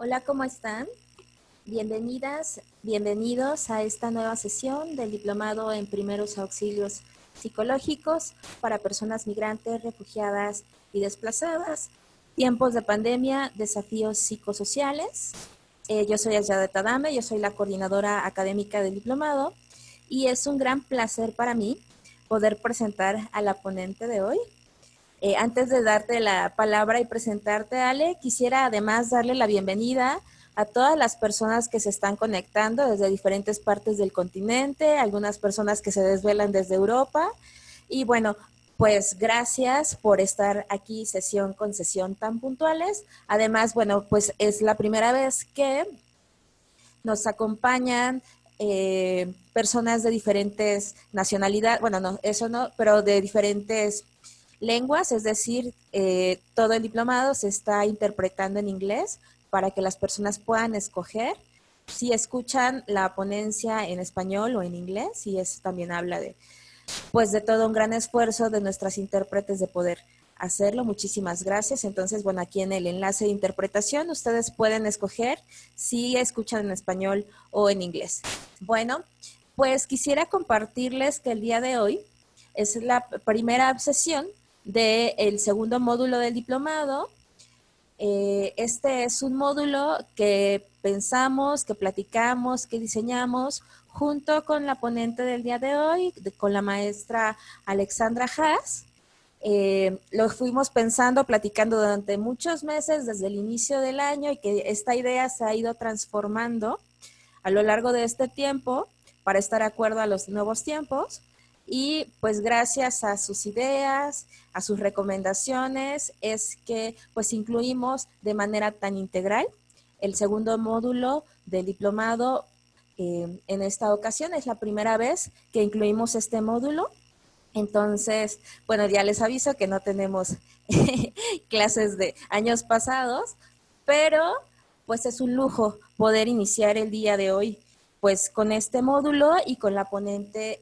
Hola, ¿cómo están? Bienvenidas, bienvenidos a esta nueva sesión del Diplomado en Primeros Auxilios Psicológicos para personas migrantes, refugiadas y desplazadas. Tiempos de pandemia, desafíos psicosociales. Yo soy Ayada Tadame, yo soy la coordinadora académica del diplomado y es un gran placer para mí poder presentar a la ponente de hoy. Antes de darte la palabra y presentarte, Ale, quisiera además darle la bienvenida a todas las personas que se están conectando desde diferentes partes del continente, algunas personas que se desvelan desde Europa. Y bueno, pues gracias por estar aquí sesión con sesión tan puntuales. Además, bueno, pues es la primera vez que nos acompañan personas de diferentes nacionalidades, bueno, no, eso no, pero de diferentes lenguas, es decir, todo el diplomado se está interpretando en inglés para que las personas puedan escoger si escuchan la ponencia en español o en inglés, y eso también habla de, pues, de todo un gran esfuerzo de nuestras intérpretes de poder hacerlo. Muchísimas gracias. Entonces, bueno, aquí en el enlace de interpretación ustedes pueden escoger si escuchan en español o en inglés. Bueno, pues quisiera compartirles que el día de hoy es la primera sesión del segundo módulo del diplomado. Este es un módulo que pensamos, que platicamos, que diseñamos junto con la ponente del día de hoy, con la maestra Alexandra Haas. Lo fuimos pensando, platicando durante muchos meses desde el inicio del año, y que esta idea se ha ido transformando a lo largo de este tiempo para estar de acuerdo a los nuevos tiempos. Y pues gracias a sus ideas, a sus recomendaciones, es que pues incluimos de manera tan integral el segundo módulo del diplomado. En esta ocasión es la primera vez que incluimos este módulo. Entonces, bueno, ya les aviso que no tenemos clases de años pasados, pero pues es un lujo poder iniciar el día de hoy pues con este módulo y con la ponente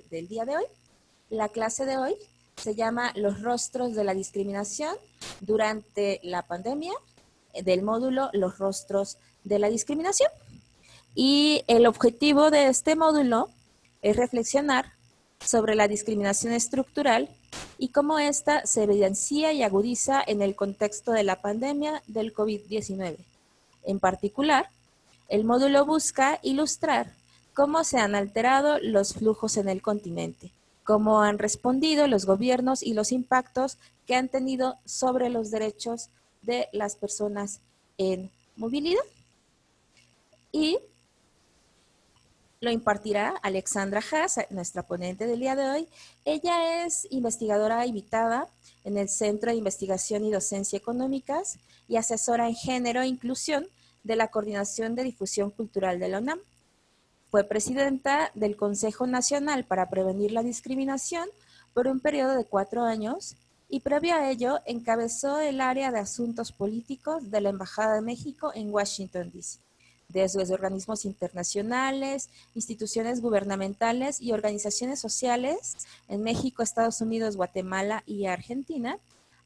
del día de hoy. La clase de hoy se llama Los rostros de la discriminación durante la pandemia, del módulo Los rostros de la discriminación. Y el objetivo de este módulo es reflexionar sobre la discriminación estructural y cómo ésta se evidencia y agudiza en el contexto de la pandemia del COVID-19. En particular, el módulo busca ilustrar cómo se han alterado los flujos en el continente, cómo han respondido los gobiernos y los impactos que han tenido sobre los derechos de las personas en movilidad. Y lo impartirá Alexandra Haas, nuestra ponente del día de hoy. Ella es investigadora invitada en el Centro de Investigación y Docencia Económicas y asesora en género e inclusión de la Coordinación de Difusión Cultural de la UNAM. Fue presidenta del Consejo Nacional para Prevenir la Discriminación por un periodo de 4 años y previo a ello encabezó el área de asuntos políticos de la Embajada de México en Washington, D.C. Desde organismos internacionales, instituciones gubernamentales y organizaciones sociales en México, Estados Unidos, Guatemala y Argentina,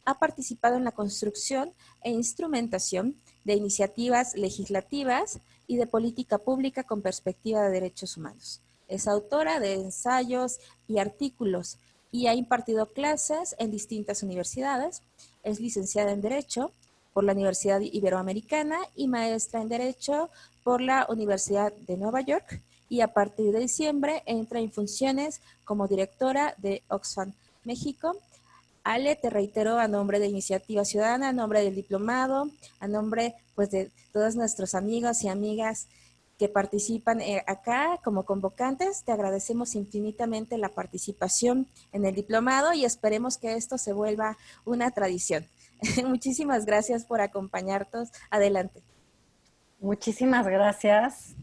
ha participado en la construcción e instrumentación de iniciativas legislativas y de política pública con perspectiva de derechos humanos. Es autora de ensayos y artículos y ha impartido clases en distintas universidades. Es licenciada en Derecho por la Universidad Iberoamericana y maestra en Derecho por la Universidad de Nueva York, y a partir de diciembre entra en funciones como directora de Oxfam México. Ale, te reitero a nombre de Iniciativa Ciudadana, a nombre del diplomado, a nombre pues de todos nuestros amigos y amigas que participan acá como convocantes, te agradecemos infinitamente la participación en el diplomado y esperemos que esto se vuelva una tradición. Muchísimas gracias por acompañarnos. Adelante. Muchísimas gracias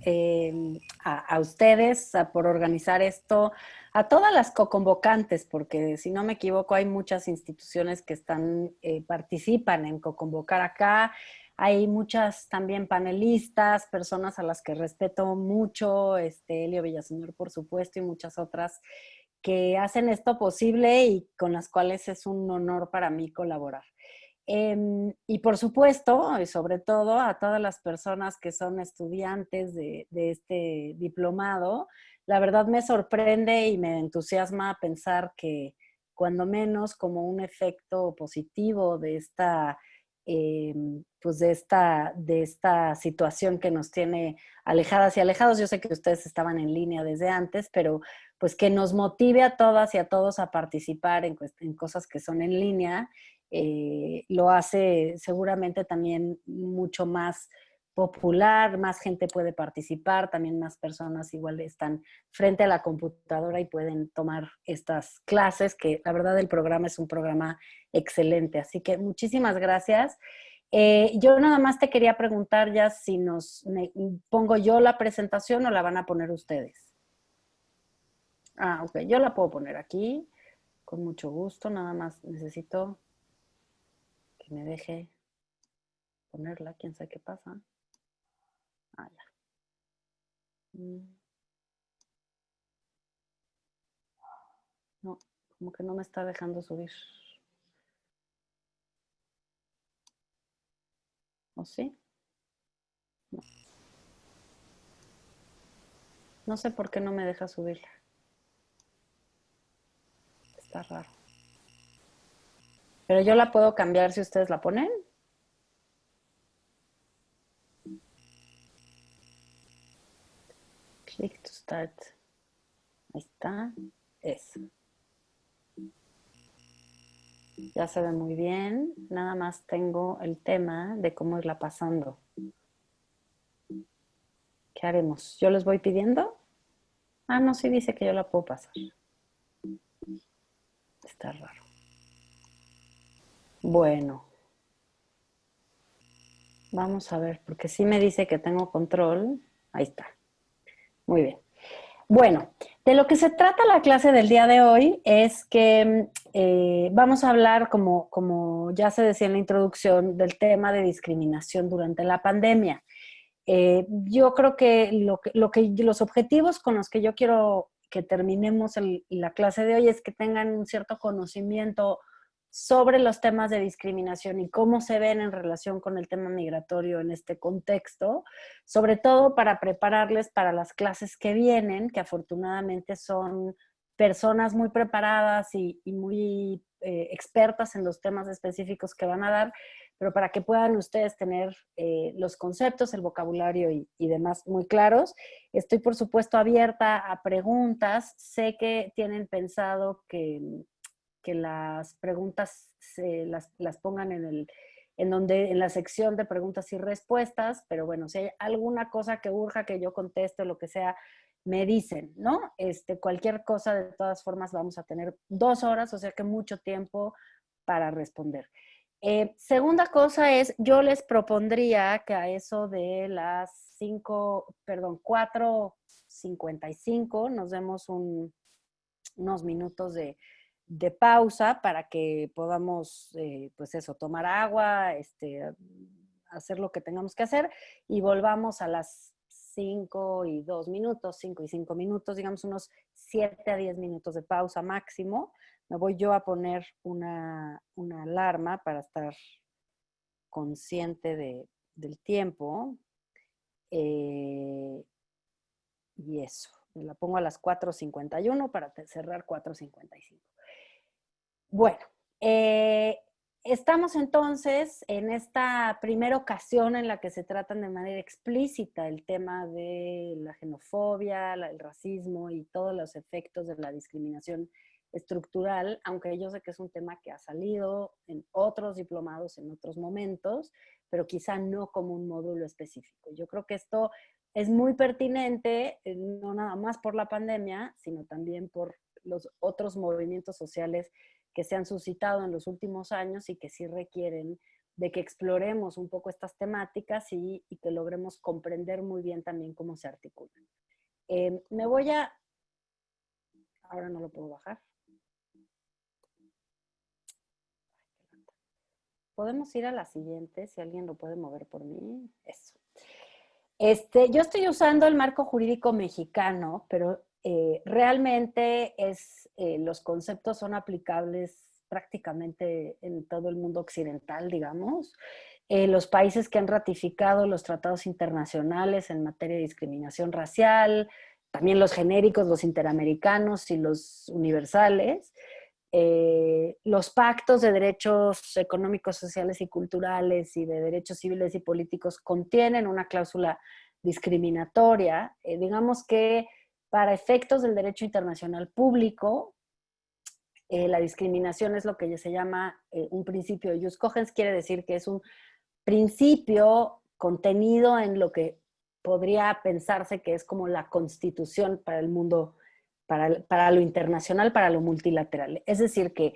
a ustedes por organizar esto, a todas las co-convocantes, porque si no me equivoco hay muchas instituciones que participan en co-convocar acá. Hay muchas también panelistas, personas a las que respeto mucho, Elio Villaseñor por supuesto, y muchas otras que hacen esto posible y con las cuales es un honor para mí colaborar. Y por supuesto, y sobre todo a todas las personas que son estudiantes de este diplomado, la verdad me sorprende y me entusiasma pensar que cuando menos como un efecto positivo de esta, pues de esta situación que nos tiene alejadas y alejados. Yo sé que ustedes estaban en línea desde antes, pero pues que nos motive a todas y a todos a participar en cosas que son en línea, lo hace seguramente también mucho más popular, más gente puede participar, también más personas igual están frente a la computadora y pueden tomar estas clases, que la verdad el programa es un programa excelente. Así que muchísimas gracias. Yo nada más te quería preguntar ya si pongo yo la presentación o la van a poner ustedes. Ah, ok, yo la puedo poner aquí con mucho gusto, nada más necesito que me deje ponerla, quién sabe qué pasa. Ah, ya. No, como que no me está dejando subir. ¿O sí? No. No sé por qué no me deja subirla. Está raro. Pero yo la puedo cambiar si ustedes la ponen. Click to start. Ahí está. Eso. Ya se ve muy bien. Nada más tengo el tema de cómo irla pasando. ¿Qué haremos? ¿Yo les voy pidiendo? Ah, no, sí dice que yo la puedo pasar. Está raro. Bueno. Vamos a ver, porque sí me dice que tengo control. Ahí está. Muy bien. Bueno, de lo que se trata la clase del día de hoy es que vamos a hablar, como ya se decía en la introducción, del tema de discriminación durante la pandemia. Yo creo que los objetivos con los que yo quiero que terminemos la clase de hoy es que tengan un cierto conocimiento sobre los temas de discriminación y cómo se ven en relación con el tema migratorio en este contexto, sobre todo para prepararles para las clases que vienen, que afortunadamente son personas muy preparadas y muy expertas en los temas específicos que van a dar, pero para que puedan ustedes tener los conceptos, el vocabulario y demás muy claros. Estoy, por supuesto, abierta a preguntas. Sé que tienen pensado que las preguntas las pongan en la sección de preguntas y respuestas, pero bueno, si hay alguna cosa que urja que yo conteste o lo que sea, me dicen, ¿no? Cualquier cosa, de todas formas, vamos a tener 2 horas, o sea que mucho tiempo para responder. Segunda cosa es, yo les propondría que a eso de las 4:55 nos demos unos minutos de pausa para que podamos, pues eso, tomar agua, hacer lo que tengamos que hacer y volvamos a las 5:02, 5:05, digamos unos 7 a 10 minutos de pausa máximo. Me voy yo a poner una alarma para estar consciente del tiempo. Y eso, me la pongo a las 4:51 para cerrar 4:55. Bueno, estamos entonces en esta primera ocasión en la que se tratan de manera explícita el tema de la xenofobia, el racismo y todos los efectos de la discriminación estructural, aunque yo sé que es un tema que ha salido en otros diplomados en otros momentos, pero quizá no como un módulo específico. Yo creo que esto es muy pertinente, no nada más por la pandemia, sino también por los otros movimientos sociales que se han suscitado en los últimos años y que sí requieren de que exploremos un poco estas temáticas y que logremos comprender muy bien también cómo se articulan. Me voy a... Ahora no lo puedo bajar. Podemos ir a la siguiente, si alguien lo puede mover por mí. Eso. Yo estoy usando el marco jurídico mexicano, pero realmente los conceptos son aplicables prácticamente en todo el mundo occidental, digamos. Los países que han ratificado los tratados internacionales en materia de discriminación racial, también los genéricos, los interamericanos y los universales. Los pactos de derechos económicos, sociales y culturales y de derechos civiles y políticos contienen una cláusula discriminatoria. Digamos que para efectos del derecho internacional público, la discriminación es lo que se llama un principio de jus cogens, quiere decir que es un principio contenido en lo que podría pensarse que es como la constitución para el mundo, para lo internacional, para lo multilateral. Es decir, que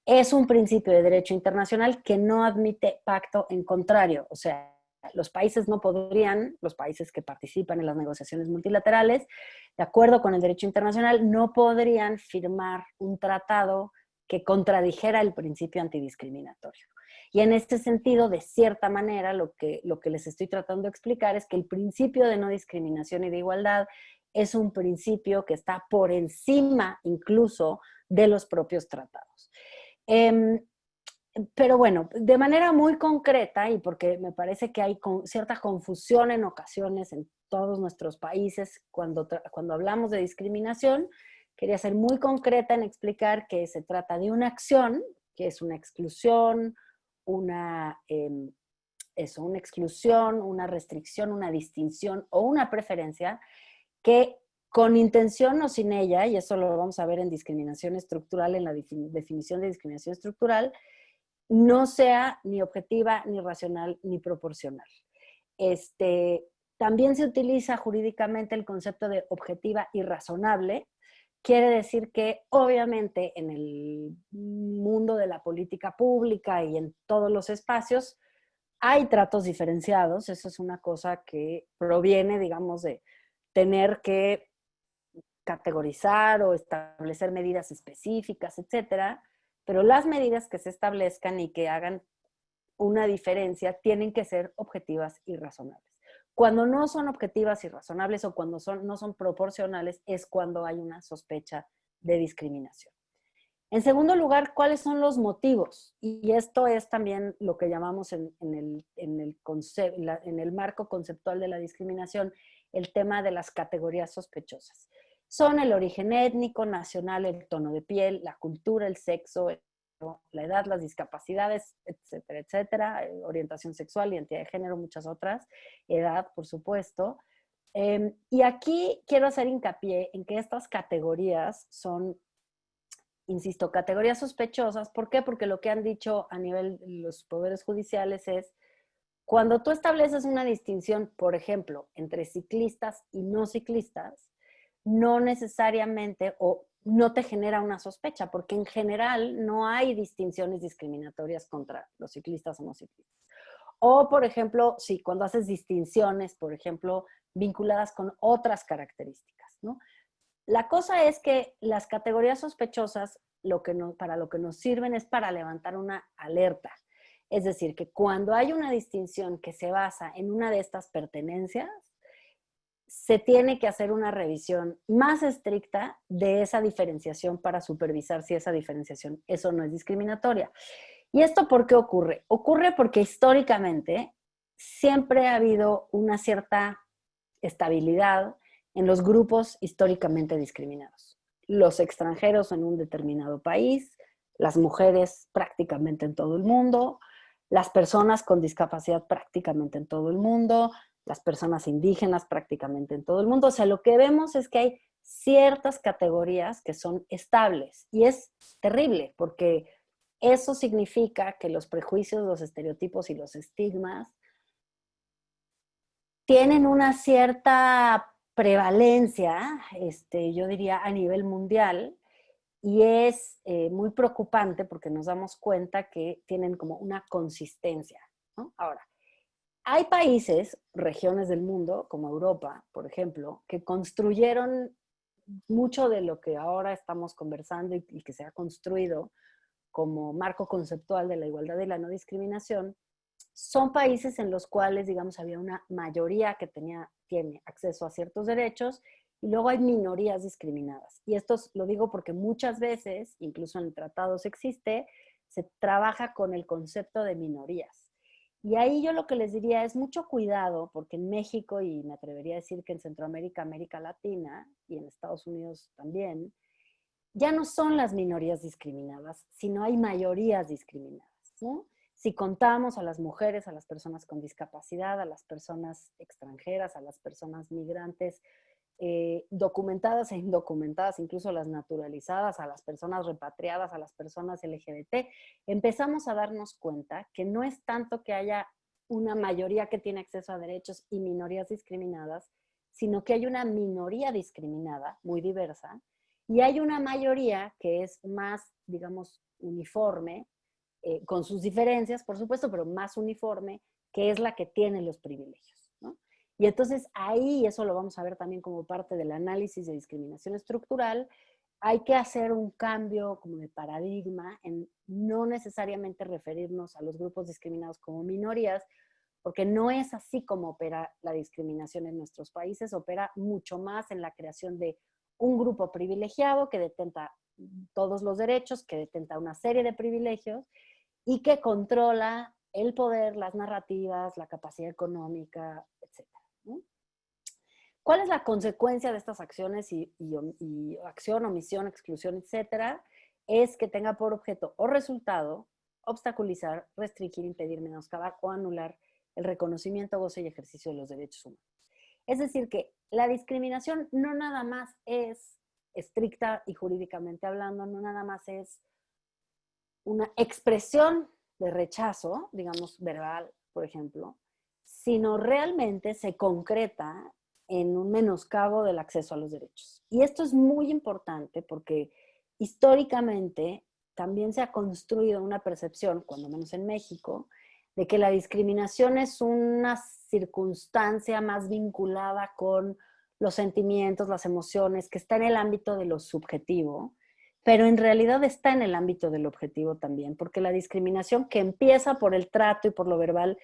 es un principio de derecho internacional que no admite pacto en contrario. O sea, los países no podrían, los países que participan en las negociaciones multilaterales, de acuerdo con el derecho internacional, no podrían firmar un tratado que contradijera el principio antidiscriminatorio. Y en este sentido, de cierta manera, lo que les estoy tratando de explicar es que el principio de no discriminación y de igualdad es un principio que está por encima incluso de los propios tratados. Pero bueno, de manera muy concreta, y porque me parece que hay cierta confusión en ocasiones en todos nuestros países cuando hablamos de discriminación, quería ser muy concreta en explicar que se trata de una acción, que es una exclusión, una exclusión, una restricción, una distinción o una preferencia que con intención o sin ella, y eso lo vamos a ver en discriminación estructural, en la definición de discriminación estructural, no sea ni objetiva, ni racional, ni proporcional. También se utiliza jurídicamente el concepto de objetiva y razonable. Quiere decir que obviamente en el mundo de la política pública y en todos los espacios hay tratos diferenciados. Eso es una cosa que proviene, digamos, de tener que categorizar o establecer medidas específicas, etcétera. Pero las medidas que se establezcan y que hagan una diferencia tienen que ser objetivas y razonables. Cuando no son objetivas y razonables o cuando no son proporcionales es cuando hay una sospecha de discriminación. En segundo lugar, ¿cuáles son los motivos? Y esto es también lo que llamamos en el marco conceptual de la discriminación, el tema de las categorías sospechosas. Son el origen étnico, nacional, el tono de piel, la cultura, el sexo, la edad, las discapacidades, etcétera, etcétera, orientación sexual, identidad de género, muchas otras, edad, por supuesto. Y aquí quiero hacer hincapié en que estas categorías son, insisto, categorías sospechosas. ¿Por qué? Porque lo que han dicho a nivel de los poderes judiciales es, cuando tú estableces una distinción, por ejemplo, entre ciclistas y no ciclistas, no necesariamente o no te genera una sospecha, porque en general no hay distinciones discriminatorias contra los ciclistas o no ciclistas. O, por ejemplo, sí, cuando haces distinciones, por ejemplo, vinculadas con otras características, ¿no? La cosa es que las categorías sospechosas para lo que nos sirven es para levantar una alerta. Es decir, que cuando hay una distinción que se basa en una de estas pertenencias, se tiene que hacer una revisión más estricta de esa diferenciación para supervisar si esa diferenciación es o no es discriminatoria. ¿Y esto por qué ocurre? Ocurre porque históricamente siempre ha habido una cierta estabilidad en los grupos históricamente discriminados. Los extranjeros en un determinado país, las mujeres prácticamente en todo el mundo, las personas con discapacidad prácticamente en todo el mundo, las personas indígenas prácticamente en todo el mundo. O sea, lo que vemos es que hay ciertas categorías que son estables y es terrible porque eso significa que los prejuicios, los estereotipos y los estigmas tienen una cierta prevalencia, yo diría, a nivel mundial, y es muy preocupante porque nos damos cuenta que tienen como una consistencia, ¿no? Ahora, hay países, regiones del mundo, como Europa, por ejemplo, que construyeron mucho de lo que ahora estamos conversando y que se ha construido como marco conceptual de la igualdad y la no discriminación. Son países en los cuales, digamos, había una mayoría que tiene acceso a ciertos derechos y luego hay minorías discriminadas. Y esto lo digo porque muchas veces, incluso en tratados existe, se trabaja con el concepto de minorías. Y ahí yo lo que les diría es mucho cuidado, porque en México, y me atrevería a decir que en Centroamérica, América Latina y en Estados Unidos también, ya no son las minorías discriminadas, sino hay mayorías discriminadas, ¿no? Si contamos a las mujeres, a las personas con discapacidad, a las personas extranjeras, a las personas migrantes, documentadas e indocumentadas, incluso las naturalizadas, a las personas repatriadas, a las personas LGBT, empezamos a darnos cuenta que no es tanto que haya una mayoría que tiene acceso a derechos y minorías discriminadas, sino que hay una minoría discriminada, muy diversa, y hay una mayoría que es más, digamos, uniforme, con sus diferencias, por supuesto, pero más uniforme, que es la que tiene los privilegios, ¿no? Y entonces ahí, eso lo vamos a ver también como parte del análisis de discriminación estructural, hay que hacer un cambio como de paradigma en no necesariamente referirnos a los grupos discriminados como minorías, porque no es así como opera la discriminación en nuestros países, opera mucho más en la creación de un grupo privilegiado que detenta todos los derechos, que detenta una serie de privilegios y que controla el poder, las narrativas, la capacidad económica, etcétera, ¿no? ¿Cuál es la consecuencia de estas acciones y acción, omisión, exclusión, etcétera? Es que tenga por objeto o resultado obstaculizar, restringir, impedir, menoscabar o anular el reconocimiento, goce y ejercicio de los derechos humanos. Es decir, que la discriminación no nada más es estricta y jurídicamente hablando, no nada más es una expresión de rechazo, digamos verbal, por ejemplo, sino realmente se concreta en un menoscabo del acceso a los derechos. Y esto es muy importante porque históricamente también se ha construido una percepción, cuando menos en México, de que la discriminación es una circunstancia más vinculada con los sentimientos, las emociones, que está en el ámbito de lo subjetivo, pero en realidad está en el ámbito del objetivo también, porque la discriminación que empieza por el trato y por lo verbal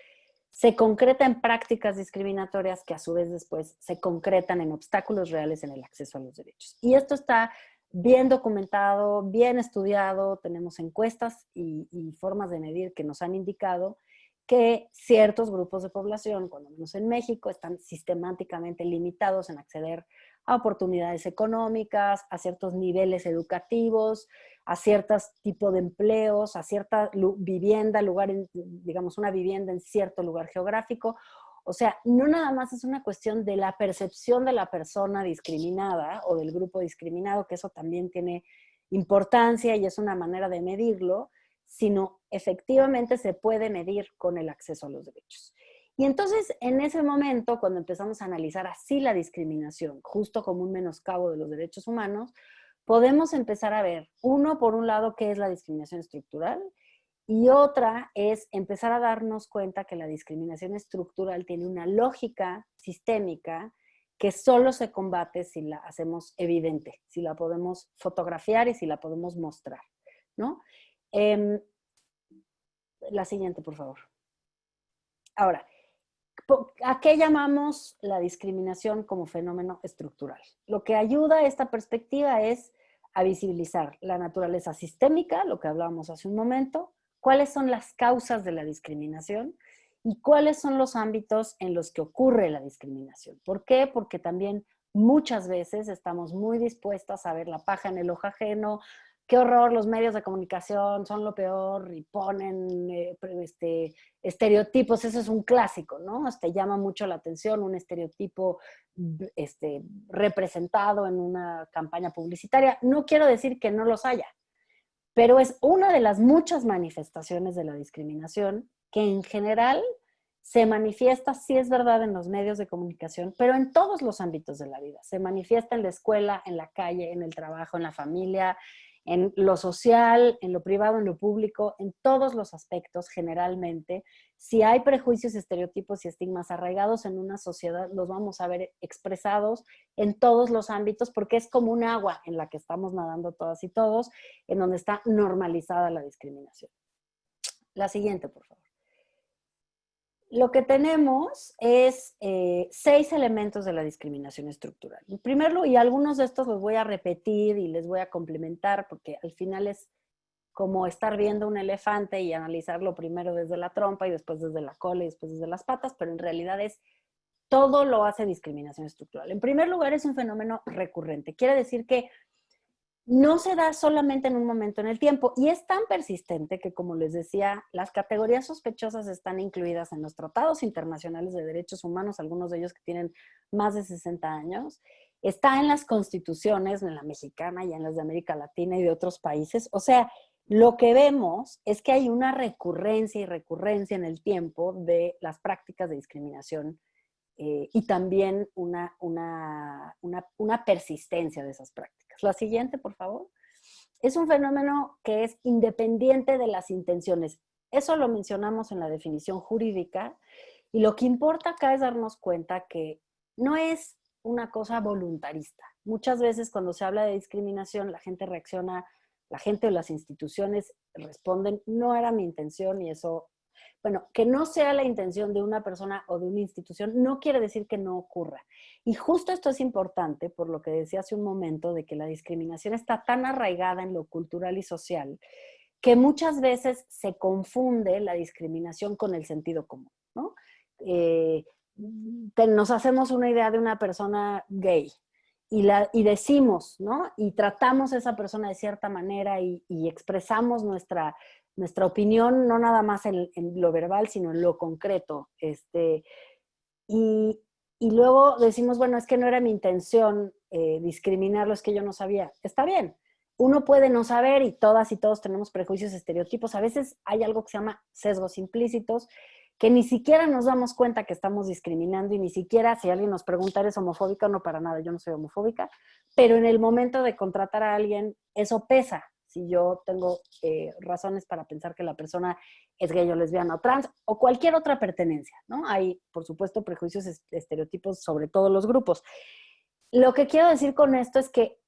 se concreta en prácticas discriminatorias que a su vez después se concretan en obstáculos reales en el acceso a los derechos. Y esto está bien documentado, bien estudiado, tenemos encuestas y formas de medir que nos han indicado que ciertos grupos de población, cuando menos en México, están sistemáticamente limitados en acceder a oportunidades económicas, a ciertos niveles educativos, a ciertos tipos de empleos, a cierta vivienda, digamos una vivienda en cierto lugar geográfico. O sea, no nada más es una cuestión de la percepción de la persona discriminada o del grupo discriminado, que eso también tiene importancia y es una manera de medirlo, sino efectivamente se puede medir con el acceso a los derechos. Y entonces, en ese momento, cuando empezamos a analizar así la discriminación, justo como un menoscabo de los derechos humanos, podemos empezar a ver, uno, por un lado, qué es la discriminación estructural, y otra es empezar a darnos cuenta que la discriminación estructural tiene una lógica sistémica que solo se combate si la hacemos evidente, si la podemos fotografiar y si la podemos mostrar, ¿no? La siguiente, por favor. Ahora, ¿a qué llamamos la discriminación como fenómeno estructural? Lo que ayuda a esta perspectiva es a visibilizar la naturaleza sistémica, lo que hablábamos hace un momento, cuáles son las causas de la discriminación y cuáles son los ámbitos en los que ocurre la discriminación. ¿Por qué? Porque también muchas veces estamos muy dispuestas a ver la paja en el ojo ajeno. Qué horror, los medios de comunicación son lo peor y ponen estereotipos, eso es un clásico, ¿no? Llama mucho la atención un estereotipo representado en una campaña publicitaria. No quiero decir que no los haya, pero es una de las muchas manifestaciones de la discriminación que en general se manifiesta, sí es verdad, en los medios de comunicación, pero en todos los ámbitos de la vida. Se manifiesta en la escuela, en la calle, en el trabajo, en la familia, en lo social, en lo privado, en lo público, en todos los aspectos generalmente. Si hay prejuicios, estereotipos y estigmas arraigados en una sociedad, los vamos a ver expresados en todos los ámbitos porque es como un agua en la que estamos nadando todas y todos, en donde está normalizada la discriminación. La siguiente, por favor. Lo que tenemos es 6 elementos de la discriminación estructural. En primer lugar, y algunos de estos los voy a repetir y les voy a complementar porque al final es como estar viendo un elefante y analizarlo primero desde la trompa y después desde la cola y después desde las patas, pero en realidad es todo lo hace discriminación estructural. En primer lugar, es un fenómeno recurrente. Quiere decir que no se da solamente en un momento en el tiempo y es tan persistente que, como les decía, las categorías sospechosas están incluidas en los tratados internacionales de derechos humanos, algunos de ellos que tienen más de 60 años, está en las constituciones, en la mexicana y en las de América Latina y de otros países. O sea, lo que vemos es que hay una recurrencia y recurrencia en el tiempo de las prácticas de discriminación y también una persistencia de esas prácticas. La siguiente, por favor. Es un fenómeno que es independiente de las intenciones. Eso lo mencionamos en la definición jurídica y lo que importa acá es darnos cuenta que no es una cosa voluntarista. Muchas veces cuando se habla de discriminación, la gente reacciona, la gente o las instituciones responden, no era mi intención y eso, bueno, que no sea la intención de una persona o de una institución no quiere decir que no ocurra. Y justo esto es importante por lo que decía hace un momento de que la discriminación está tan arraigada en lo cultural y social que muchas veces se confunde la discriminación con el sentido común, ¿no? Eh, nos hacemos una idea de una persona gay y decimos, ¿no? Y tratamos a esa persona de cierta manera y expresamos nuestra opinión, no nada más en lo verbal, sino en lo concreto. Y, y luego decimos, bueno, es que no era mi intención discriminarlo, es que yo no sabía. Está bien, uno puede no saber y todas y todos tenemos prejuicios, estereotipos. A veces hay algo que se llama sesgos implícitos, que ni siquiera nos damos cuenta que estamos discriminando y ni siquiera si alguien nos pregunta, ¿eres homofóbica? No, para nada, yo no soy homofóbica, pero en el momento de contratar a alguien, eso pesa. Si yo tengo razones para pensar que la persona es gay o lesbiana o trans o cualquier otra pertenencia, ¿no? Hay, por supuesto, prejuicios, estereotipos sobre todos los grupos. Lo que quiero decir con esto es que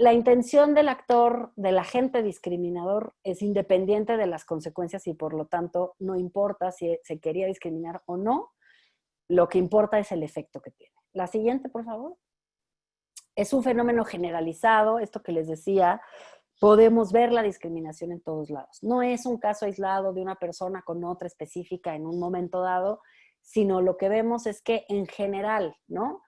la intención del actor, del agente discriminador, es independiente de las consecuencias y por lo tanto no importa si se quería discriminar o no, lo que importa es el efecto que tiene. La siguiente, por favor. Es un fenómeno generalizado, esto que les decía, podemos ver la discriminación en todos lados. No es un caso aislado de una persona con otra específica en un momento dado, sino lo que vemos es que en general, ¿no?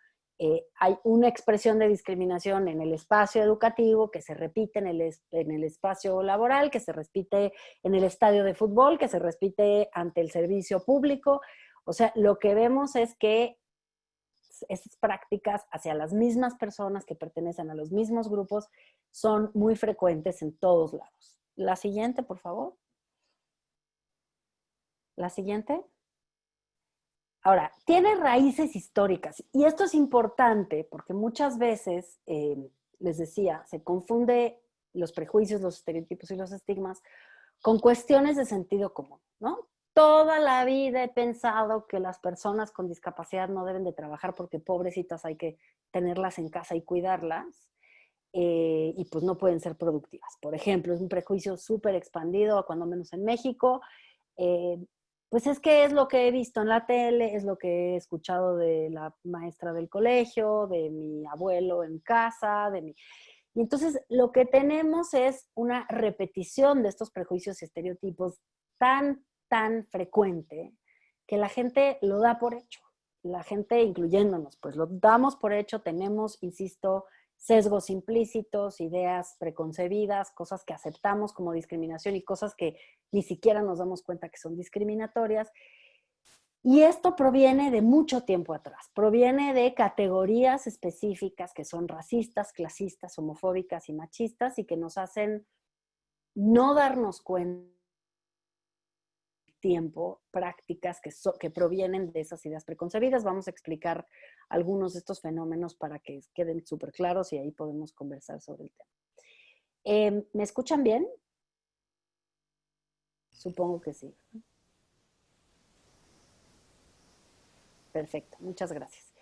Hay una expresión de discriminación en el espacio educativo que se repite en el espacio laboral, que se repite en el estadio de fútbol, que se repite ante el servicio público. O sea, lo que vemos es que esas prácticas hacia las mismas personas que pertenecen a los mismos grupos son muy frecuentes en todos lados. La siguiente, por favor. La siguiente. Ahora, tiene raíces históricas y esto es importante porque muchas veces, les decía, se confunde los prejuicios, los estereotipos y los estigmas con cuestiones de sentido común, ¿no? Toda la vida he pensado que las personas con discapacidad no deben de trabajar porque pobrecitas hay que tenerlas en casa y cuidarlas y pues no pueden ser productivas. Por ejemplo, es un prejuicio súper expandido, cuando menos en México. Eh, pues es que es lo que he visto en la tele, es lo que he escuchado de la maestra del colegio, de mi abuelo en casa, de mi... Y entonces lo que tenemos es una repetición de estos prejuicios y estereotipos tan frecuente que la gente lo da por hecho. La gente, incluyéndonos, pues lo damos por hecho, tenemos, insisto, sesgos implícitos, ideas preconcebidas, cosas que aceptamos como discriminación y cosas que ni siquiera nos damos cuenta que son discriminatorias. Y esto proviene de mucho tiempo atrás, proviene de categorías específicas que son racistas, clasistas, homofóbicas y machistas y que nos hacen no darnos cuenta tiempo prácticas que provienen de esas ideas preconcebidas. Vamos a explicar algunos de estos fenómenos para que queden súper claros y ahí podemos conversar sobre el tema. ¿Me escuchan bien? Supongo que sí. Perfecto, muchas gracias.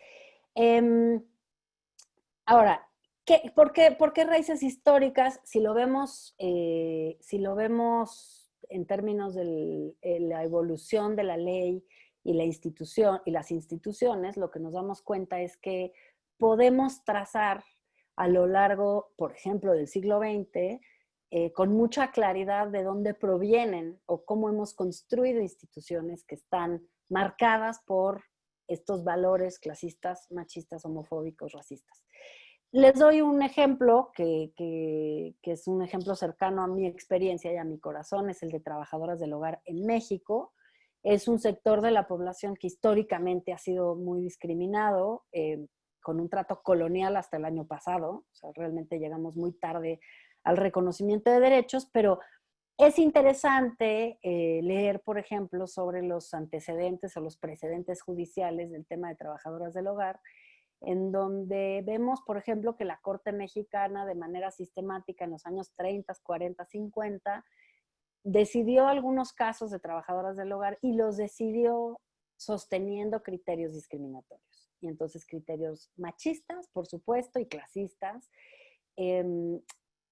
Ahora, por qué raíces históricas? Si lo vemos en términos de la evolución de la ley y la institución y las instituciones, lo que nos damos cuenta es que podemos trazar a lo largo, por ejemplo, del siglo XX, con mucha claridad de dónde provienen o cómo hemos construido instituciones que están marcadas por estos valores clasistas, machistas, homofóbicos, racistas. Les doy un ejemplo que es un ejemplo cercano a mi experiencia y a mi corazón, es el de trabajadoras del hogar en México. Es un sector de la población que históricamente ha sido muy discriminado, con un trato colonial hasta el año pasado. O sea, realmente llegamos muy tarde al reconocimiento de derechos, pero es interesante leer, por ejemplo, sobre los antecedentes o los precedentes judiciales del tema de trabajadoras del hogar, en donde vemos, por ejemplo, que la Corte Mexicana de manera sistemática en los años 30, 40, 50, decidió algunos casos de trabajadoras del hogar y los decidió sosteniendo criterios discriminatorios. Y entonces criterios machistas, por supuesto, y clasistas, eh,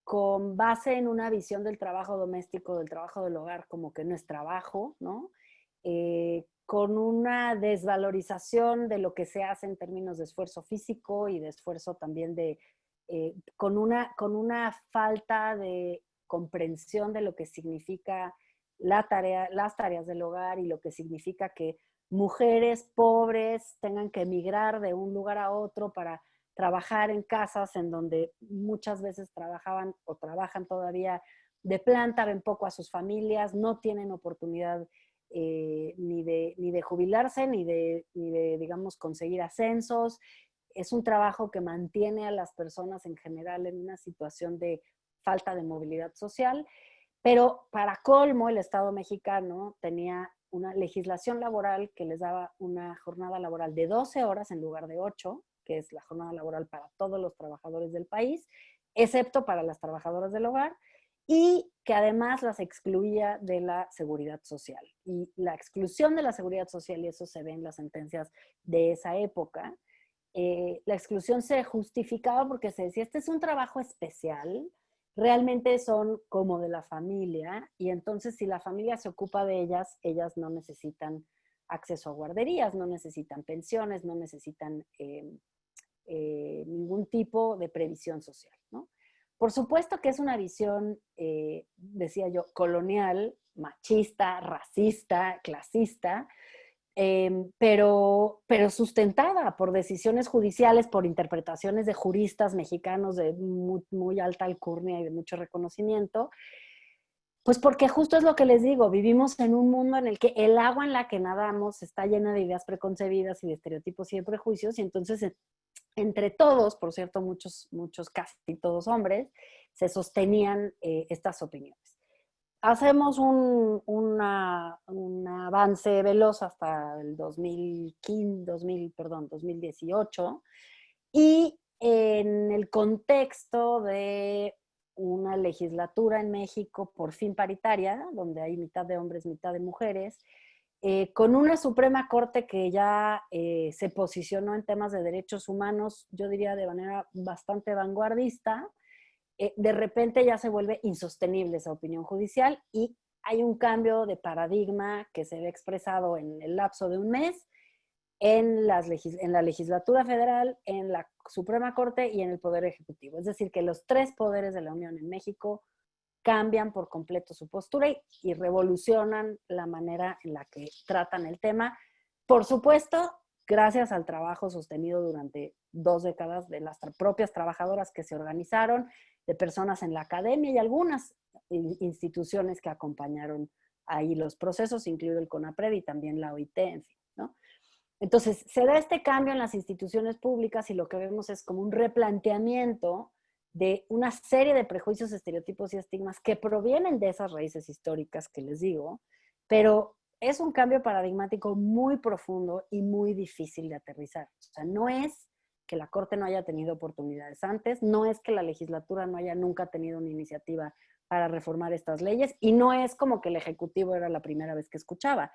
con base en una visión del trabajo doméstico, del trabajo del hogar, como que no es trabajo, ¿no? Con una desvalorización de lo que se hace en términos de esfuerzo físico y de esfuerzo también con una falta de comprensión de lo que significa las tareas del hogar y lo que significa que mujeres pobres tengan que emigrar de un lugar a otro para trabajar en casas en donde muchas veces trabajaban o trabajan todavía de planta, ven poco a sus familias, no tienen oportunidad ni de jubilarse, ni de, digamos, conseguir ascensos. Es un trabajo que mantiene a las personas en general en una situación de falta de movilidad social, pero para colmo el Estado mexicano tenía una legislación laboral que les daba una jornada laboral de 12 horas en lugar de 8, que es la jornada laboral para todos los trabajadores del país, excepto para las trabajadoras del hogar, y que además las excluía de la seguridad social. Y la exclusión de la seguridad social, y eso se ve en las sentencias de esa época, la exclusión se justificaba porque se decía, este es un trabajo especial, realmente son como de la familia, y entonces si la familia se ocupa de ellas, ellas no necesitan acceso a guarderías, no necesitan pensiones, no necesitan ningún tipo de previsión social, ¿no? Por supuesto que es una visión, decía yo, colonial, machista, racista, clasista, pero sustentada por decisiones judiciales, por interpretaciones de juristas mexicanos de muy, muy alta alcurnia y de mucho reconocimiento, pues porque justo es lo que les digo, vivimos en un mundo en el que el agua en la que nadamos está llena de ideas preconcebidas y de estereotipos y de prejuicios, y entonces entre todos, por cierto, muchos, casi todos hombres, se sostenían estas opiniones. Hacemos un avance veloz hasta el 2018, y en el contexto de una legislatura en México por fin paritaria, donde hay mitad de hombres, mitad de mujeres, con una Suprema Corte que ya se posicionó en temas de derechos humanos, yo diría de manera bastante vanguardista, de repente ya se vuelve insostenible esa opinión judicial y hay un cambio de paradigma que se ve expresado en el lapso de un mes en la legislatura federal, en la Suprema Corte y en el Poder Ejecutivo. Es decir, que los tres poderes de la Unión en México cambian por completo su postura y revolucionan la manera en la que tratan el tema. Por supuesto, gracias al trabajo sostenido durante 2 décadas de las propias trabajadoras que se organizaron, de personas en la academia y algunas instituciones que acompañaron ahí los procesos, incluido el CONAPRED y también la OIT, en fin, ¿no? Entonces, se da este cambio en las instituciones públicas y lo que vemos es como un replanteamiento de una serie de prejuicios, estereotipos y estigmas que provienen de esas raíces históricas que les digo, pero es un cambio paradigmático muy profundo y muy difícil de aterrizar. O sea, no es que la Corte no haya tenido oportunidades antes, no es que la legislatura no haya nunca tenido una iniciativa para reformar estas leyes, y no es como que el Ejecutivo era la primera vez que escuchaba.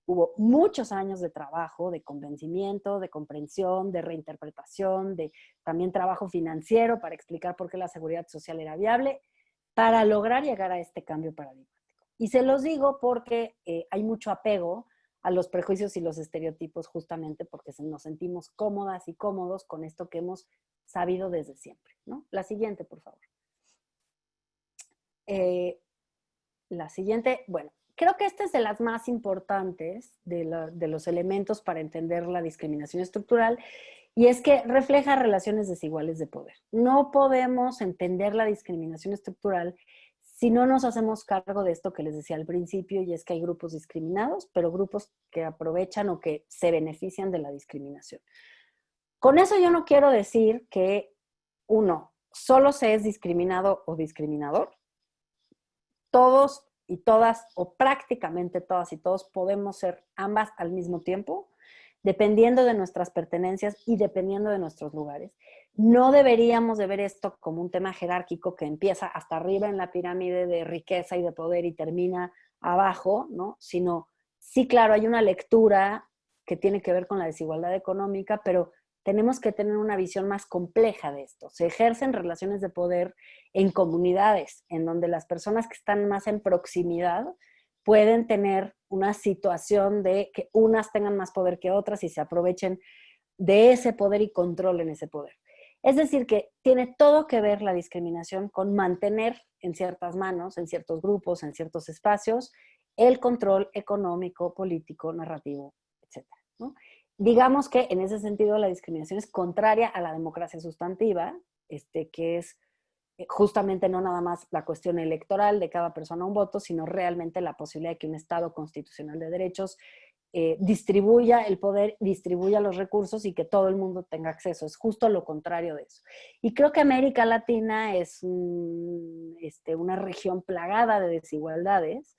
Hubo muchos años de trabajo, de convencimiento, de comprensión, de reinterpretación, de también trabajo financiero para explicar por qué la seguridad social era viable, para lograr llegar a este cambio paradigmático. Y se los digo porque hay mucho apego a los prejuicios y los estereotipos justamente porque nos sentimos cómodas y cómodos con esto que hemos sabido desde siempre, ¿no? La siguiente, por favor. La siguiente, bueno, creo que esta es de las más importantes de los elementos para entender la discriminación estructural, y es que refleja relaciones desiguales de poder. No podemos entender la discriminación estructural si no nos hacemos cargo de esto que les decía al principio, y es que hay grupos discriminados, pero grupos que aprovechan o que se benefician de la discriminación. Con eso yo no quiero decir que, uno, solo se es discriminado o discriminador. Todos y todas, o prácticamente todas y todos, podemos ser ambas al mismo tiempo, dependiendo de nuestras pertenencias y dependiendo de nuestros lugares. No deberíamos de ver esto como un tema jerárquico que empieza hasta arriba en la pirámide de riqueza y de poder y termina abajo, ¿no? Sino, sí, claro, hay una lectura que tiene que ver con la desigualdad económica, pero tenemos que tener una visión más compleja de esto. Se ejercen relaciones de poder en comunidades, en donde las personas que están más en proximidad pueden tener una situación de que unas tengan más poder que otras y se aprovechen de ese poder y controlen ese poder. Es decir, que tiene todo que ver la discriminación con mantener en ciertas manos, en ciertos grupos, en ciertos espacios, el control económico, político, narrativo, etcétera, ¿no? Digamos que en ese sentido la discriminación es contraria a la democracia sustantiva, que es justamente no nada más la cuestión electoral de cada persona un voto, sino realmente la posibilidad de que un Estado constitucional de derechos distribuya el poder, distribuya los recursos y que todo el mundo tenga acceso. Es justo lo contrario de eso. Y creo que América Latina es una región plagada de desigualdades,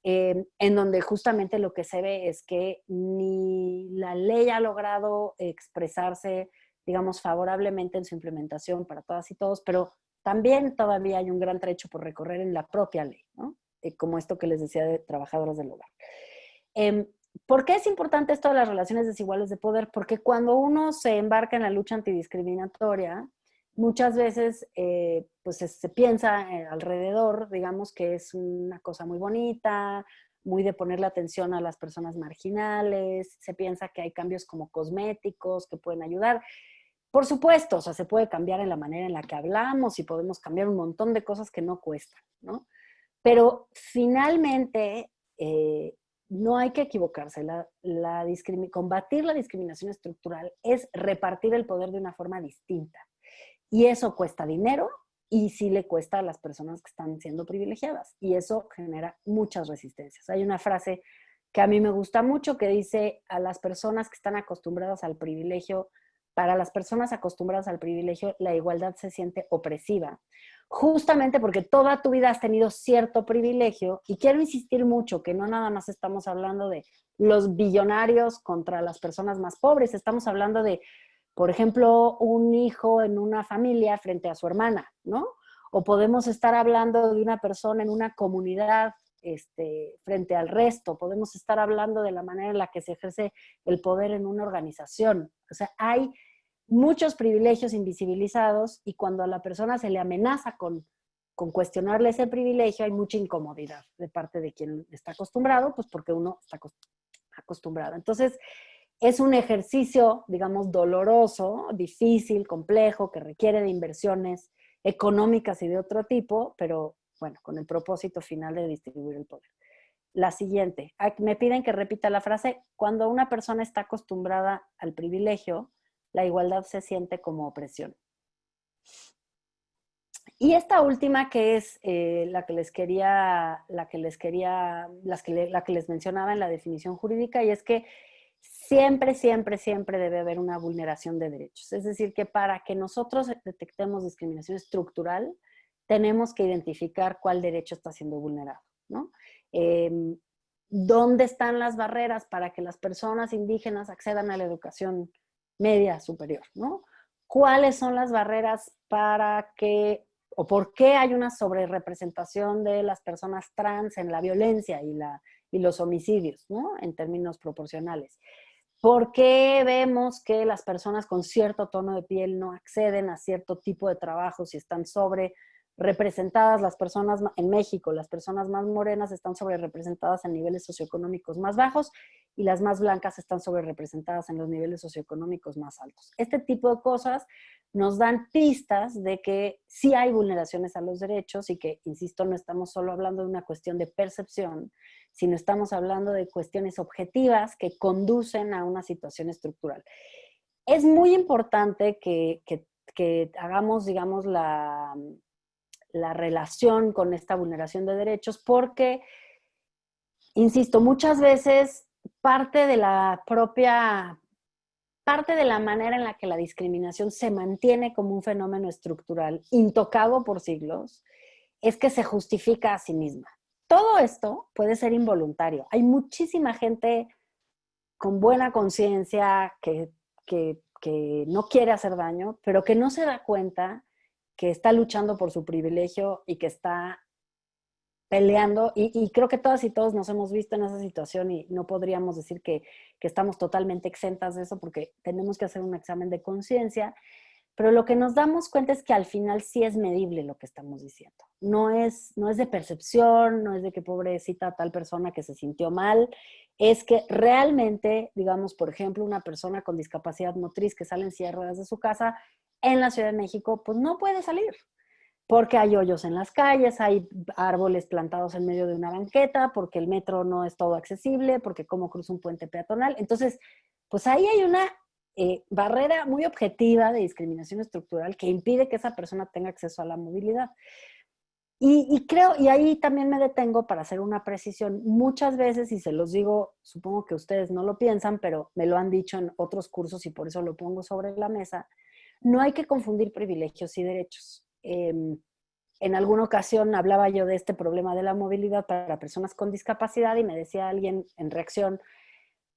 en donde justamente lo que se ve es que ni la ley ha logrado expresarse, digamos, favorablemente en su implementación para todas y todos, pero también todavía hay un gran trecho por recorrer en la propia ley, ¿no? Como esto que les decía de trabajadoras del hogar. ¿Por qué es importante esto de las relaciones desiguales de poder? Porque cuando uno se embarca en la lucha antidiscriminatoria, muchas veces pues se piensa alrededor, digamos, que es una cosa muy bonita, muy de ponerle atención a las personas marginales, se piensa que hay cambios como cosméticos que pueden ayudar. Por supuesto, o sea, se puede cambiar en la manera en la que hablamos y podemos cambiar un montón de cosas que no cuestan, ¿no? Pero finalmente no hay que equivocarse. Combatir la discriminación estructural es repartir el poder de una forma distinta. Y eso cuesta dinero y sí le cuesta a las personas que están siendo privilegiadas. Y eso genera muchas resistencias. Hay una frase que a mí me gusta mucho que dice: a las personas que están acostumbradas al privilegio, para las personas acostumbradas al privilegio, la igualdad se siente opresiva. Justamente porque toda tu vida has tenido cierto privilegio, y quiero insistir mucho que no nada más estamos hablando de los billonarios contra las personas más pobres, estamos hablando de, por ejemplo, un hijo en una familia frente a su hermana, ¿no? O podemos estar hablando de una persona en una comunidad frente al resto, podemos estar hablando de la manera en la que se ejerce el poder en una organización. O sea, hay muchos privilegios invisibilizados y cuando a la persona se le amenaza con cuestionarle ese privilegio, hay mucha incomodidad de parte de quien está acostumbrado, pues porque uno está acostumbrado. Entonces, es un ejercicio, digamos, doloroso, difícil, complejo, que requiere de inversiones económicas y de otro tipo, pero bueno, con el propósito final de distribuir el poder. La siguiente, me piden que repita la frase: cuando una persona está acostumbrada al privilegio, la igualdad se siente como opresión. Y esta última, que es la que les mencionaba en la definición jurídica, y es que siempre, siempre, siempre debe haber una vulneración de derechos. Es decir, que para que nosotros detectemos discriminación estructural, tenemos que identificar cuál derecho está siendo vulnerado, ¿no? ¿Dónde están las barreras para que las personas indígenas accedan a la educación media superior, ¿no? ¿Cuáles son las barreras para que, o por qué hay una sobrerepresentación de las personas trans en la violencia y los homicidios, ¿no? En términos proporcionales? ¿Por qué vemos que las personas con cierto tono de piel no acceden a cierto tipo de trabajo si están representadas las personas en México, las personas más morenas están sobre representadas en niveles socioeconómicos más bajos y las más blancas están sobre representadas en los niveles socioeconómicos más altos. Este tipo de cosas nos dan pistas de que sí hay vulneraciones a los derechos y que, insisto, no estamos solo hablando de una cuestión de percepción, sino estamos hablando de cuestiones objetivas que conducen a una situación estructural. Es muy importante que hagamos, digamos, la relación con esta vulneración de derechos porque, insisto, muchas veces parte de la manera en la que la discriminación se mantiene como un fenómeno estructural intocado por siglos es que se justifica a sí misma. Todo esto puede ser involuntario. Hay muchísima gente con buena conciencia que no quiere hacer daño, pero que no se da cuenta que está luchando por su privilegio y que está peleando, y creo que todas y todos nos hemos visto en esa situación y no podríamos decir que estamos totalmente exentas de eso porque tenemos que hacer un examen de conciencia, pero lo que nos damos cuenta es que al final sí es medible lo que estamos diciendo. No es de percepción, no es de que pobrecita tal persona que se sintió mal, es que realmente, digamos, por ejemplo, una persona con discapacidad motriz que sale en silla de ruedas de su casa en la Ciudad de México, pues no puede salir porque hay hoyos en las calles, hay árboles plantados en medio de una banqueta, porque el metro no es todo accesible, porque cómo cruza un puente peatonal. Entonces, pues ahí hay una barrera muy objetiva de discriminación estructural que impide que esa persona tenga acceso a la movilidad. Y creo, y ahí también me detengo para hacer una precisión. Muchas veces, y se los digo, supongo que ustedes no lo piensan, pero me lo han dicho en otros cursos y por eso lo pongo sobre la mesa, no hay que confundir privilegios y derechos. En alguna ocasión hablaba yo de este problema de la movilidad para personas con discapacidad y me decía alguien en reacción,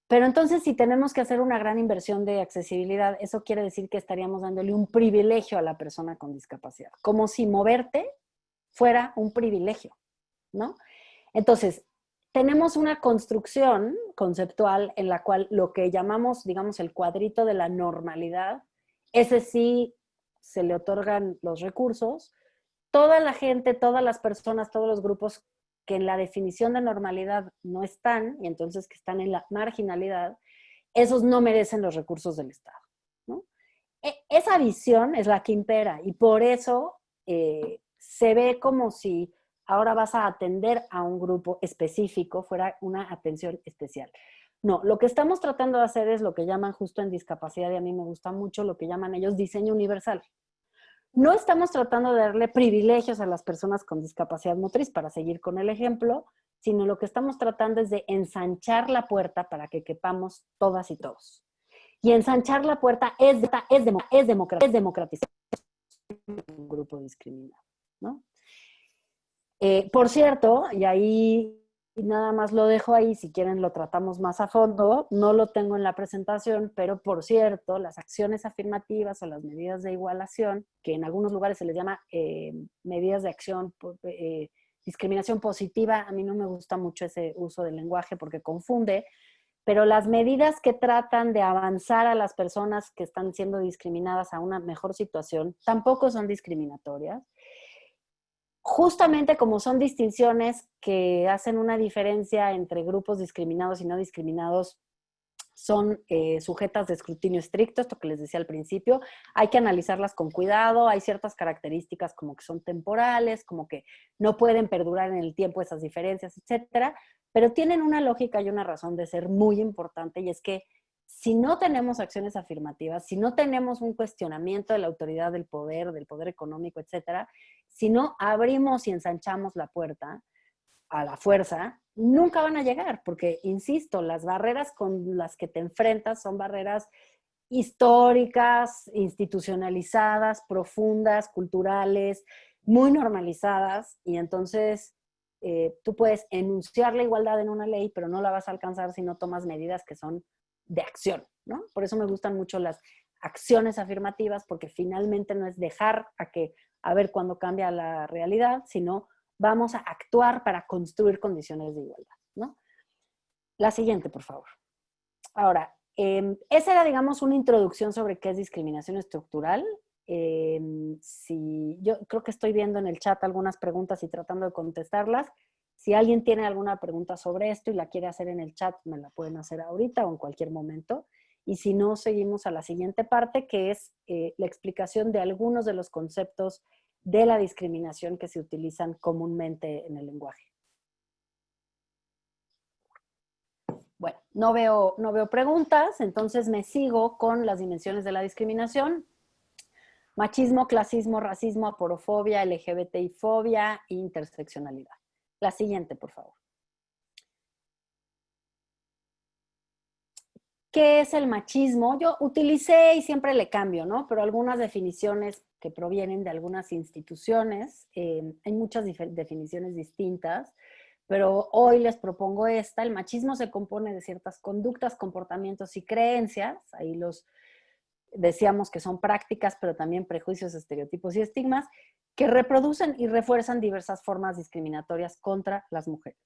pero entonces si tenemos que hacer una gran inversión de accesibilidad, eso quiere decir que estaríamos dándole un privilegio a la persona con discapacidad, como si moverte fuera un privilegio, ¿no? Entonces, tenemos una construcción conceptual en la cual lo que llamamos, digamos, el cuadrito de la normalidad, ese sí se le otorgan los recursos. Toda la gente, todas las personas, todos los grupos que en la definición de normalidad no están, y entonces que están en la marginalidad, esos no merecen los recursos del Estado, ¿no? Esa visión es la que impera y por eso se ve como si ahora vas a atender a un grupo específico, fuera una atención especial. No, lo que estamos tratando de hacer es lo que llaman justo en discapacidad, y a mí me gusta mucho lo que llaman ellos diseño universal. No estamos tratando de darle privilegios a las personas con discapacidad motriz, para seguir con el ejemplo, sino lo que estamos tratando es de ensanchar la puerta para que quepamos todas y todos. Y ensanchar la puerta es democratizar un grupo discriminado, ¿no? Por cierto, y ahí nada más lo dejo ahí, si quieren lo tratamos más a fondo, no lo tengo en la presentación, pero por cierto, las acciones afirmativas o las medidas de igualación, que en algunos lugares se les llama medidas de acción, discriminación positiva, a mí no me gusta mucho ese uso del lenguaje porque confunde, pero las medidas que tratan de avanzar a las personas que están siendo discriminadas a una mejor situación tampoco son discriminatorias. Justamente como son distinciones que hacen una diferencia entre grupos discriminados y no discriminados, son sujetas de escrutinio estricto, esto que les decía al principio, hay que analizarlas con cuidado, hay ciertas características como que son temporales, como que no pueden perdurar en el tiempo esas diferencias, etcétera, pero tienen una lógica y una razón de ser muy importante, y es que si no tenemos acciones afirmativas, si no tenemos un cuestionamiento de la autoridad del poder económico, etcétera, si no abrimos y ensanchamos la puerta a la fuerza, nunca van a llegar, porque, insisto, las barreras con las que te enfrentas son barreras históricas, institucionalizadas, profundas, culturales, muy normalizadas, y entonces tú puedes enunciar la igualdad en una ley, pero no la vas a alcanzar si no tomas medidas que son de acción, ¿no? Por eso me gustan mucho las acciones afirmativas, porque finalmente no es dejar a ver cuándo cambia la realidad, sino vamos a actuar para construir condiciones de igualdad, ¿no? La siguiente, por favor. Ahora, esa era, digamos, una introducción sobre qué es discriminación estructural. si yo creo que estoy viendo en el chat algunas preguntas y tratando de contestarlas. Si alguien tiene alguna pregunta sobre esto y la quiere hacer en el chat, me la pueden hacer ahorita o en cualquier momento. Y si no, seguimos a la siguiente parte, que es la explicación de algunos de los conceptos de la discriminación que se utilizan comúnmente en el lenguaje. Bueno, no veo preguntas, entonces me sigo con las dimensiones de la discriminación. Machismo, clasismo, racismo, aporofobia, LGBTI-fobia e interseccionalidad. La siguiente, por favor. ¿Qué es el machismo? Yo utilicé y siempre le cambio, ¿no? Pero algunas definiciones que provienen de algunas instituciones, hay muchas definiciones distintas, pero hoy les propongo esta. El machismo se compone de ciertas conductas, comportamientos y creencias, ahí los decíamos que son prácticas, pero también prejuicios, estereotipos y estigmas, que reproducen y refuerzan diversas formas discriminatorias contra las mujeres.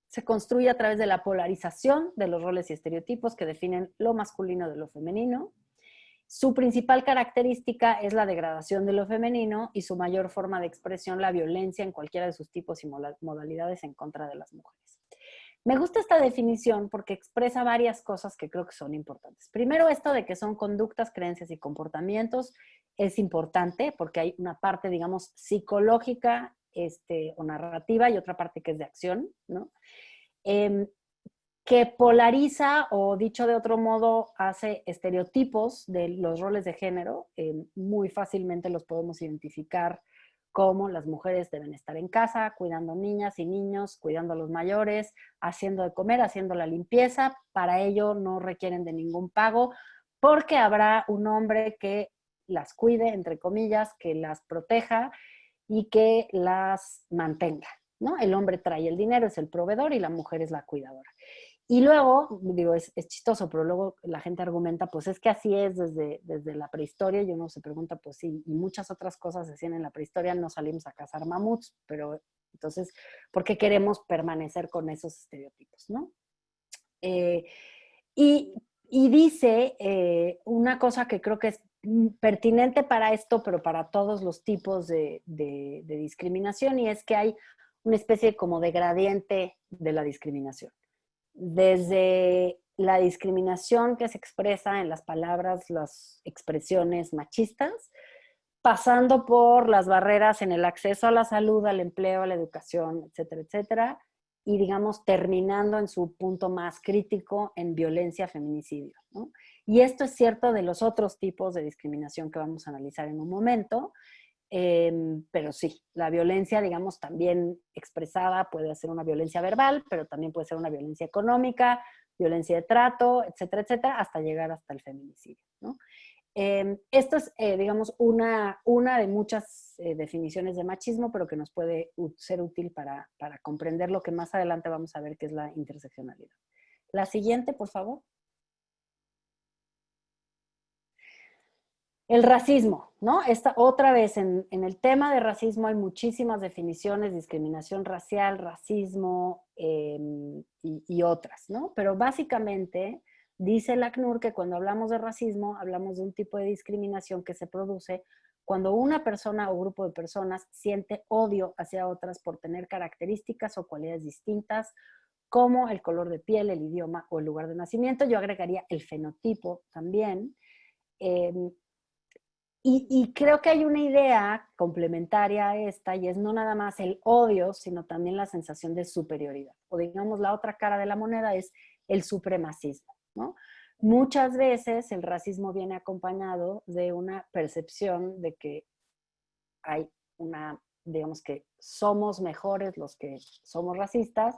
Se construye a través de la polarización de los roles y estereotipos que definen lo masculino de lo femenino. Su principal característica es la degradación de lo femenino y su mayor forma de expresión, la violencia en cualquiera de sus tipos y modalidades en contra de las mujeres. Me gusta esta definición porque expresa varias cosas que creo que son importantes. Primero, esto de que son conductas, creencias y comportamientos es importante porque hay una parte, digamos, psicológica o narrativa y otra parte que es de acción, ¿no? Que polariza o, dicho de otro modo, hace estereotipos de los roles de género. Muy fácilmente los podemos identificar como las mujeres deben estar en casa, cuidando niñas y niños, cuidando a los mayores, haciendo de comer, haciendo la limpieza. Para ello no requieren de ningún pago, porque habrá un hombre que las cuide, entre comillas, que las proteja y que las mantenga, ¿no? El hombre trae el dinero, es el proveedor, y la mujer es la cuidadora. Y luego, digo, es chistoso, pero luego la gente argumenta, pues es que así es desde la prehistoria, y uno se pregunta, pues sí, y muchas otras cosas se hacían en la prehistoria, no salimos a cazar mamuts, pero entonces, ¿por qué queremos permanecer con esos estereotipos, no? Y dice una cosa que creo que es pertinente para esto, pero para todos los tipos de discriminación, y es que hay una especie como de gradiente de la discriminación. Desde la discriminación que se expresa en las palabras, las expresiones machistas, pasando por las barreras en el acceso a la salud, al empleo, a la educación, etcétera, etcétera, y digamos terminando en su punto más crítico en violencia, feminicidio, ¿no? Y esto es cierto de los otros tipos de discriminación que vamos a analizar en un momento, pero sí, la violencia, digamos, también expresada puede ser una violencia verbal, pero también puede ser una violencia económica, violencia de trato, etcétera, etcétera, hasta llegar hasta el feminicidio, ¿no? Esto es, digamos, una de muchas definiciones de machismo, pero que nos puede ser útil para comprender lo que más adelante vamos a ver, que es la interseccionalidad. La siguiente, por favor. El racismo, ¿no? Otra vez, en el tema de racismo hay muchísimas definiciones, discriminación racial, racismo y otras, ¿no? Pero básicamente dice el ACNUR que cuando hablamos de racismo, hablamos de un tipo de discriminación que se produce cuando una persona o grupo de personas siente odio hacia otras por tener características o cualidades distintas, como el color de piel, el idioma o el lugar de nacimiento. Yo agregaría el fenotipo también. Y creo que hay una idea complementaria a esta, y es no nada más el odio, sino también la sensación de superioridad. O digamos, la otra cara de la moneda es el supremacismo, ¿no? Muchas veces el racismo viene acompañado de una percepción de que hay digamos que somos mejores los que somos racistas,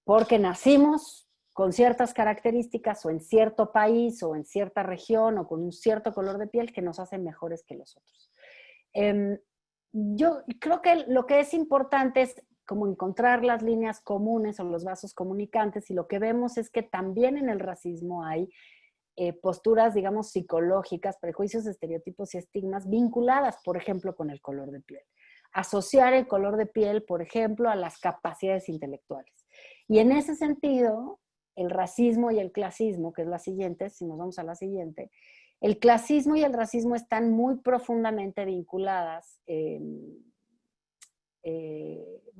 porque nacimos con ciertas características o en cierto país o en cierta región o con un cierto color de piel que nos hacen mejores que los otros. Yo creo que lo que es importante es como encontrar las líneas comunes o los vasos comunicantes, y lo que vemos es que también en el racismo hay posturas, digamos, psicológicas, prejuicios, estereotipos y estigmas vinculadas, por ejemplo, con el color de piel. Asociar el color de piel, por ejemplo, a las capacidades intelectuales. Y en ese sentido, el racismo y el clasismo, que es la siguiente, si nos vamos a la siguiente, el clasismo y el racismo están muy profundamente vinculadas,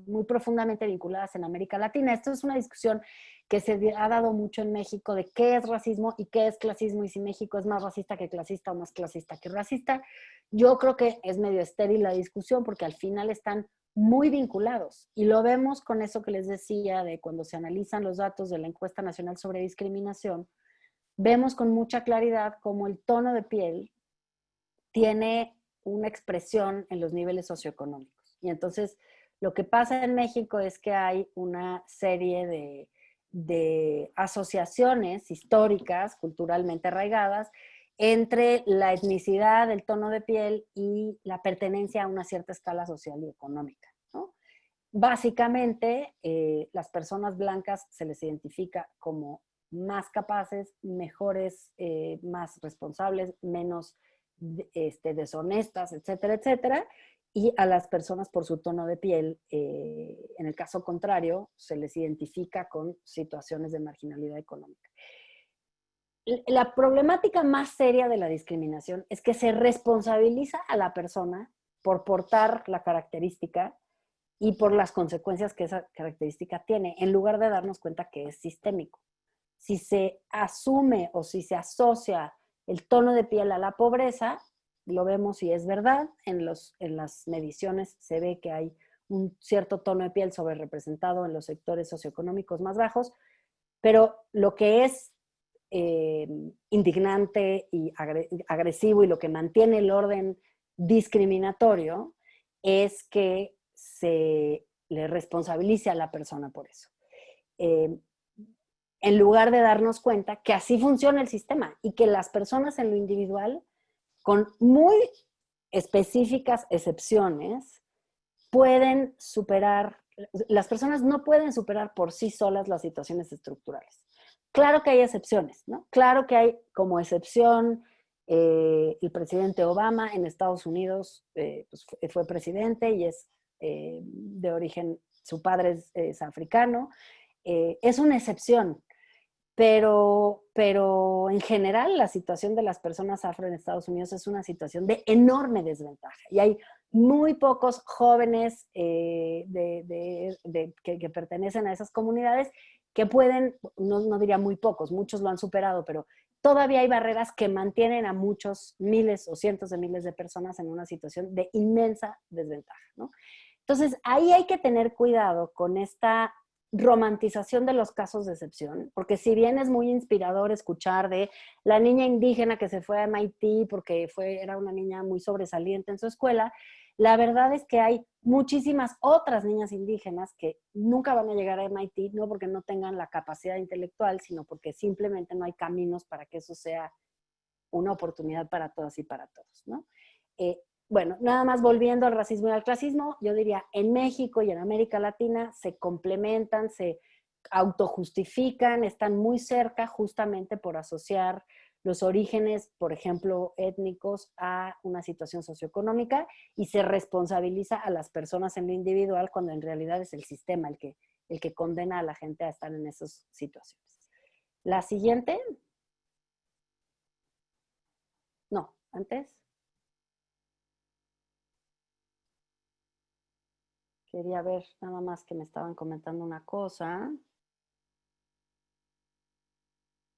muy profundamente vinculadas en América Latina. Esto es una discusión que se ha dado mucho en México de qué es racismo y qué es clasismo, y si México es más racista que clasista o más clasista que racista. Yo creo que es medio estéril la discusión porque al final están muy vinculados, y lo vemos con eso que les decía de cuando se analizan los datos de la Encuesta Nacional sobre Discriminación, vemos con mucha claridad cómo el tono de piel tiene una expresión en los niveles socioeconómicos. Y entonces lo que pasa en México es que hay una serie de asociaciones históricas, culturalmente arraigadas, entre la etnicidad, el tono de piel y la pertenencia a una cierta escala social y económica, ¿no? Básicamente, las personas blancas se les identifica como más capaces, mejores, más responsables, menos deshonestas, etcétera, etcétera. Y a las personas por su tono de piel, en el caso contrario, se les identifica con situaciones de marginalidad económica. La problemática más seria de la discriminación es que se responsabiliza a la persona por portar la característica y por las consecuencias que esa característica tiene, en lugar de darnos cuenta que es sistémico. Si se asume o si se asocia el tono de piel a la pobreza, lo vemos y es verdad, en las mediciones se ve que hay un cierto tono de piel sobre representado en los sectores socioeconómicos más bajos, pero lo que es indignante y agresivo y lo que mantiene el orden discriminatorio es que se le responsabilice a la persona por eso. En lugar de darnos cuenta que así funciona el sistema y que las personas en lo individual, con muy específicas excepciones, pueden superar, las personas no pueden superar por sí solas las situaciones estructurales. Claro que hay excepciones, ¿no? Claro que hay como excepción el presidente Obama en Estados Unidos, pues fue presidente y es de origen, su padre es africano, es una excepción, pero en general la situación de las personas afro en Estados Unidos es una situación de enorme desventaja. Y hay muy pocos jóvenes que pertenecen a esas comunidades que pueden, no diría muy pocos, muchos lo han superado, pero todavía hay barreras que mantienen a muchos miles o cientos de miles de personas en una situación de inmensa desventaja, ¿no? Entonces, ahí hay que tener cuidado con esta romantización de los casos de excepción, porque si bien es muy inspirador escuchar de la niña indígena que se fue a MIT porque era una niña muy sobresaliente en su escuela, la verdad es que hay muchísimas otras niñas indígenas que nunca van a llegar a MIT, no porque no tengan la capacidad intelectual, sino porque simplemente no hay caminos para que eso sea una oportunidad para todas y para todos, ¿no? Bueno, nada más volviendo al racismo y al clasismo, yo diría, en México y en América Latina se complementan, se autojustifican, están muy cerca justamente por asociar los orígenes, por ejemplo, étnicos a una situación socioeconómica, y se responsabiliza a las personas en lo individual cuando en realidad es el sistema el que condena a la gente a estar en esas situaciones. La siguiente. No, antes. Quería ver nada más que me estaban comentando una cosa.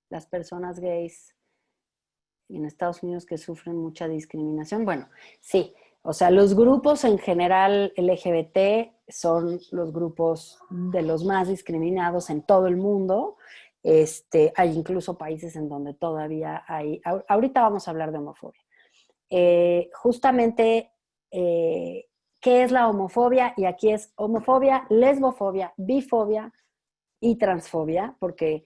Las personas gays en Estados Unidos que sufren mucha discriminación. Bueno, sí, o sea, los grupos en general LGBT son los grupos de los más discriminados en todo el mundo. Hay incluso países en donde todavía hay, ahorita vamos a hablar de homofobia. Justamente, ¿qué es la homofobia? Y aquí es homofobia, lesbofobia, bifobia y transfobia, porque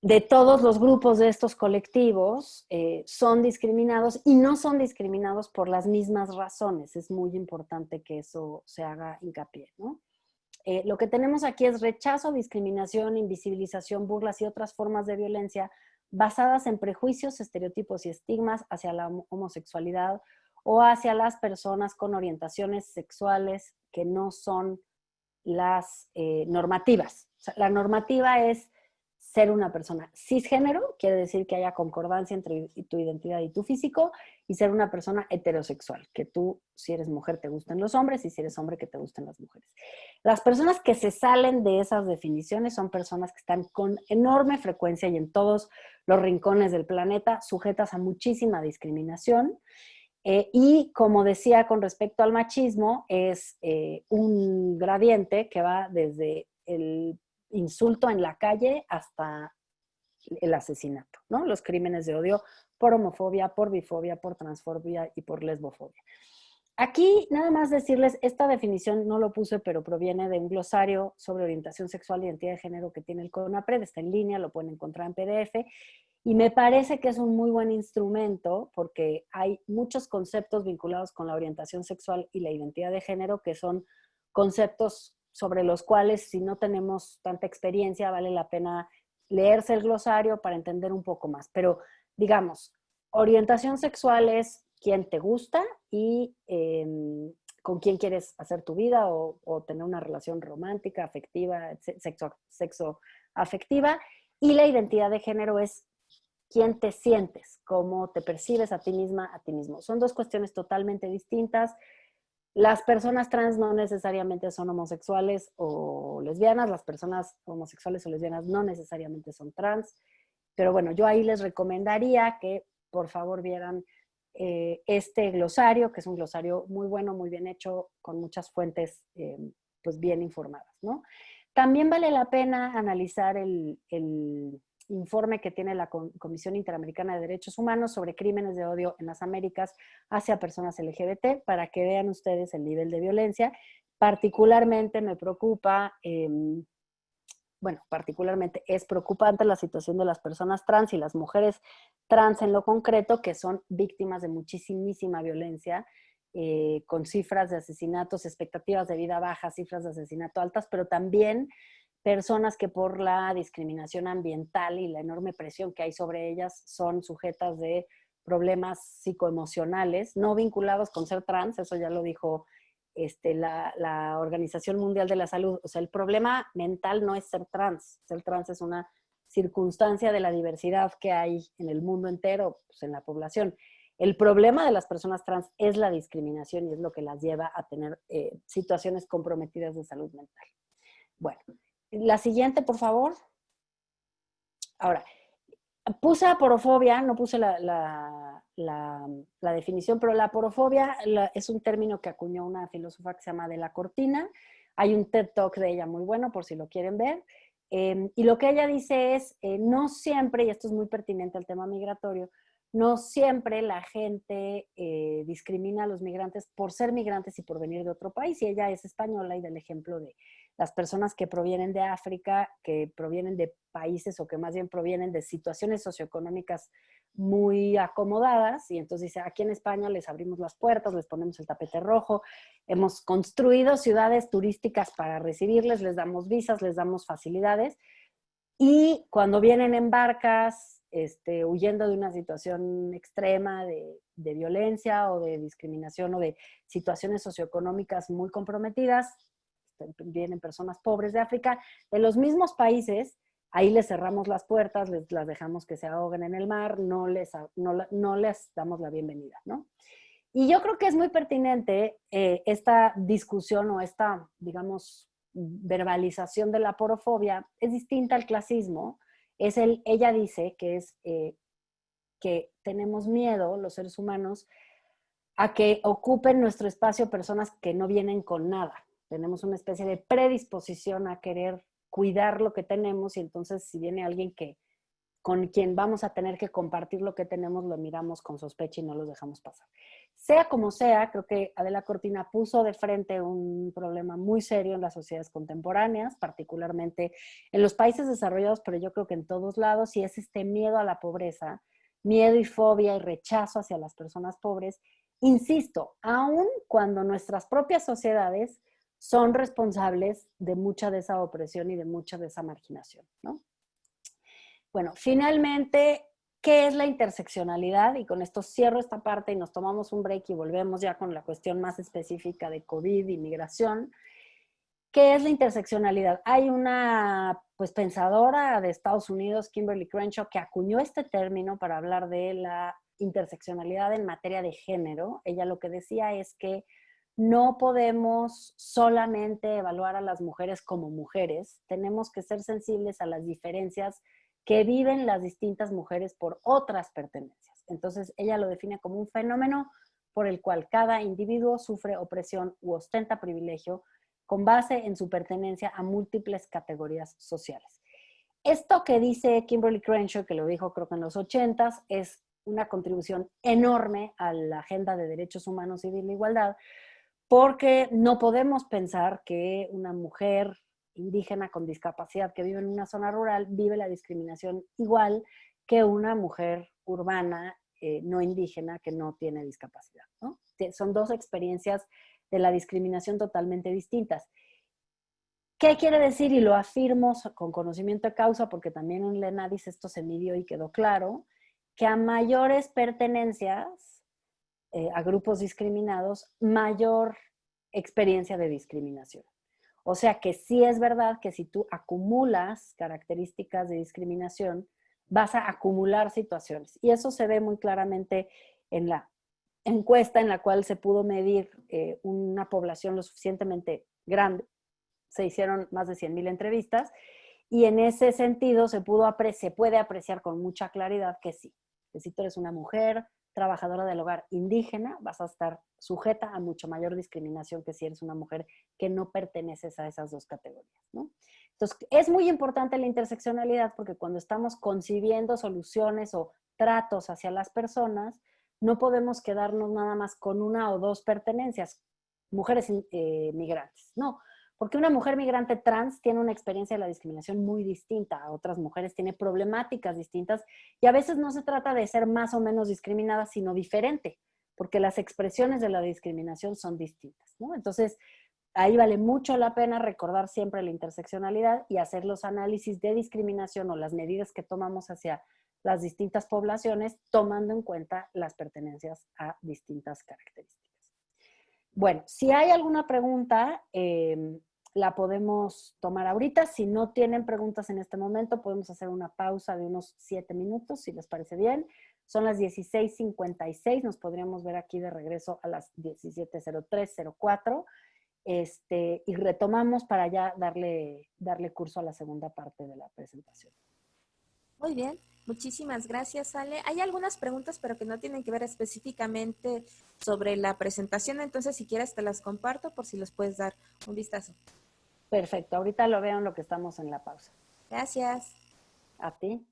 de todos los grupos de estos colectivos son discriminados, y no son discriminados por las mismas razones. Es muy importante que eso se haga hincapié, ¿no? Lo que tenemos aquí es rechazo, discriminación, invisibilización, burlas y otras formas de violencia basadas en prejuicios, estereotipos y estigmas hacia la homosexualidad o hacia las personas con orientaciones sexuales que no son las normativas. O sea, la normativa es ser una persona cisgénero, quiere decir que haya concordancia entre tu identidad y tu físico, y ser una persona heterosexual, que tú, si eres mujer, te gusten los hombres, y si eres hombre, que te gusten las mujeres. Las personas que se salen de esas definiciones son personas que están con enorme frecuencia y en todos los rincones del planeta sujetas a muchísima discriminación. Y como decía con respecto al machismo, es un gradiente que va desde el insulto en la calle hasta el asesinato, ¿no? Los crímenes de odio por homofobia, por bifobia, por transfobia y por lesbofobia. Aquí nada más decirles, esta definición no lo puse, pero proviene de un glosario sobre orientación sexual e identidad de género que tiene el CONAPRED, está en línea, lo pueden encontrar en PDF, y me parece que es un muy buen instrumento porque hay muchos conceptos vinculados con la orientación sexual y la identidad de género que son conceptos sobre los cuales, si no tenemos tanta experiencia, vale la pena leerse el glosario para entender un poco más. Pero, digamos, orientación sexual es quién te gusta y con quién quieres hacer tu vida o tener una relación romántica, afectiva, sexo afectiva. Y la identidad de género es quién te sientes, cómo te percibes a ti misma, a ti mismo. Son dos cuestiones totalmente distintas. Las personas trans no necesariamente son homosexuales o lesbianas, las personas homosexuales o lesbianas no necesariamente son trans, pero bueno, yo ahí les recomendaría que por favor vieran este glosario, que es un glosario muy bueno, muy bien hecho, con muchas fuentes pues bien informadas, ¿no? También vale la pena analizar el informe que tiene la Comisión Interamericana de Derechos Humanos sobre crímenes de odio en las Américas hacia personas LGBT, para que vean ustedes el nivel de violencia. Particularmente me preocupa, bueno, particularmente es preocupante la situación de las personas trans y las mujeres trans en lo concreto, que son víctimas de muchísima violencia, con cifras de asesinatos, expectativas de vida bajas, cifras de asesinato altas, pero también personas que por la discriminación ambiental y la enorme presión que hay sobre ellas son sujetas de problemas psicoemocionales, no vinculados con ser trans, eso ya lo dijo la Organización Mundial de la Salud. O sea, el problema mental no es ser trans es una circunstancia de la diversidad que hay en el mundo entero, pues en la población. El problema de las personas trans es la discriminación y es lo que las lleva a tener situaciones comprometidas de salud mental. Bueno, la siguiente, por favor. Ahora, puse aporofobia, no puse la definición, pero la aporofobia es un término que acuñó una filósofa que se llama Adela Cortina. Hay un TED Talk de ella muy bueno, por si lo quieren ver. Y lo que ella dice es, no siempre, y esto es muy pertinente al tema migratorio, no siempre la gente discrimina a los migrantes por ser migrantes y por venir de otro país. Y ella es española y da el ejemplo de las personas que provienen de África, que provienen de países o que más bien provienen de situaciones socioeconómicas muy acomodadas, y entonces dice, aquí en España les abrimos las puertas, les ponemos el tapete rojo, hemos construido ciudades turísticas para recibirles, les damos visas, les damos facilidades, y cuando vienen en barcas, huyendo de una situación extrema de violencia o de discriminación o de situaciones socioeconómicas muy comprometidas, vienen personas pobres de África, de los mismos países, ahí les cerramos las puertas, las dejamos que se ahoguen en el mar, no les damos la bienvenida, ¿no? Y yo creo que es muy pertinente esta discusión o esta, digamos, verbalización de la porofobia. Es distinta al clasismo. Ella dice que es que tenemos miedo, los seres humanos, a que ocupen nuestro espacio personas que no vienen con nada. Tenemos una especie de predisposición a querer cuidar lo que tenemos, y entonces si viene alguien con quien vamos a tener que compartir lo que tenemos, lo miramos con sospecha y no los dejamos pasar. Sea como sea, creo que Adela Cortina puso de frente un problema muy serio en las sociedades contemporáneas, particularmente en los países desarrollados, pero yo creo que en todos lados, y es este miedo a la pobreza, miedo y fobia y rechazo hacia las personas pobres. Insisto, aun cuando nuestras propias sociedades son responsables de mucha de esa opresión y de mucha de esa marginación, ¿no? Bueno, finalmente, ¿qué es la interseccionalidad? Y con esto cierro esta parte y nos tomamos un break y volvemos ya con la cuestión más específica de COVID y migración. ¿Qué es la interseccionalidad? Hay una pues pensadora de Estados Unidos, Kimberly Crenshaw, que acuñó este término para hablar de la interseccionalidad en materia de género. Ella lo que decía es que no podemos solamente evaluar a las mujeres como mujeres, tenemos que ser sensibles a las diferencias que viven las distintas mujeres por otras pertenencias. Entonces, ella lo define como un fenómeno por el cual cada individuo sufre opresión u ostenta privilegio con base en su pertenencia a múltiples categorías sociales. Esto que dice Kimberly Crenshaw, que lo dijo creo que en los 80s, es una contribución enorme a la agenda de derechos humanos y de la igualdad, porque no podemos pensar que una mujer indígena con discapacidad que vive en una zona rural vive la discriminación igual que una mujer urbana no indígena que no tiene discapacidad, ¿no? Son dos experiencias de la discriminación totalmente distintas. ¿Qué quiere decir? Y lo afirmo con conocimiento de causa, porque también en la ENADIS esto se midió y quedó claro, que a mayores pertenencias a grupos discriminados, mayor experiencia de discriminación. O sea que sí es verdad que si tú acumulas características de discriminación, vas a acumular situaciones. Y eso se ve muy claramente en la encuesta en la cual se pudo medir una población lo suficientemente grande. Se hicieron más de 100,000 entrevistas y en ese sentido se puede apreciar con mucha claridad que sí, que si tú eres una mujer trabajadora del hogar indígena, vas a estar sujeta a mucho mayor discriminación que si eres una mujer que no perteneces a esas dos categorías, ¿no? Entonces, es muy importante la interseccionalidad porque cuando estamos concibiendo soluciones o tratos hacia las personas, no podemos quedarnos nada más con una o dos pertenencias, mujeres migrantes, no, porque una mujer migrante trans tiene una experiencia de la discriminación muy distinta a otras mujeres, tiene problemáticas distintas y a veces no se trata de ser más o menos discriminada, sino diferente, porque las expresiones de la discriminación son distintas, ¿no? Entonces, ahí vale mucho la pena recordar siempre la interseccionalidad y hacer los análisis de discriminación o las medidas que tomamos hacia las distintas poblaciones, tomando en cuenta las pertenencias a distintas características. Bueno, si hay alguna pregunta, la podemos tomar ahorita. Si no tienen preguntas en este momento, podemos hacer una pausa de unos 7 minutos, si les parece bien. Son las 16:56, nos podríamos ver aquí de regreso a las 17:03, 04. Y retomamos para ya darle curso a la segunda parte de la presentación. Muy bien, muchísimas gracias, Ale. Hay algunas preguntas, pero que no tienen que ver específicamente sobre la presentación, entonces si quieres te las comparto por si les puedes dar un vistazo. Perfecto, ahorita lo veo en lo que estamos en la pausa. Gracias. ¿A ti?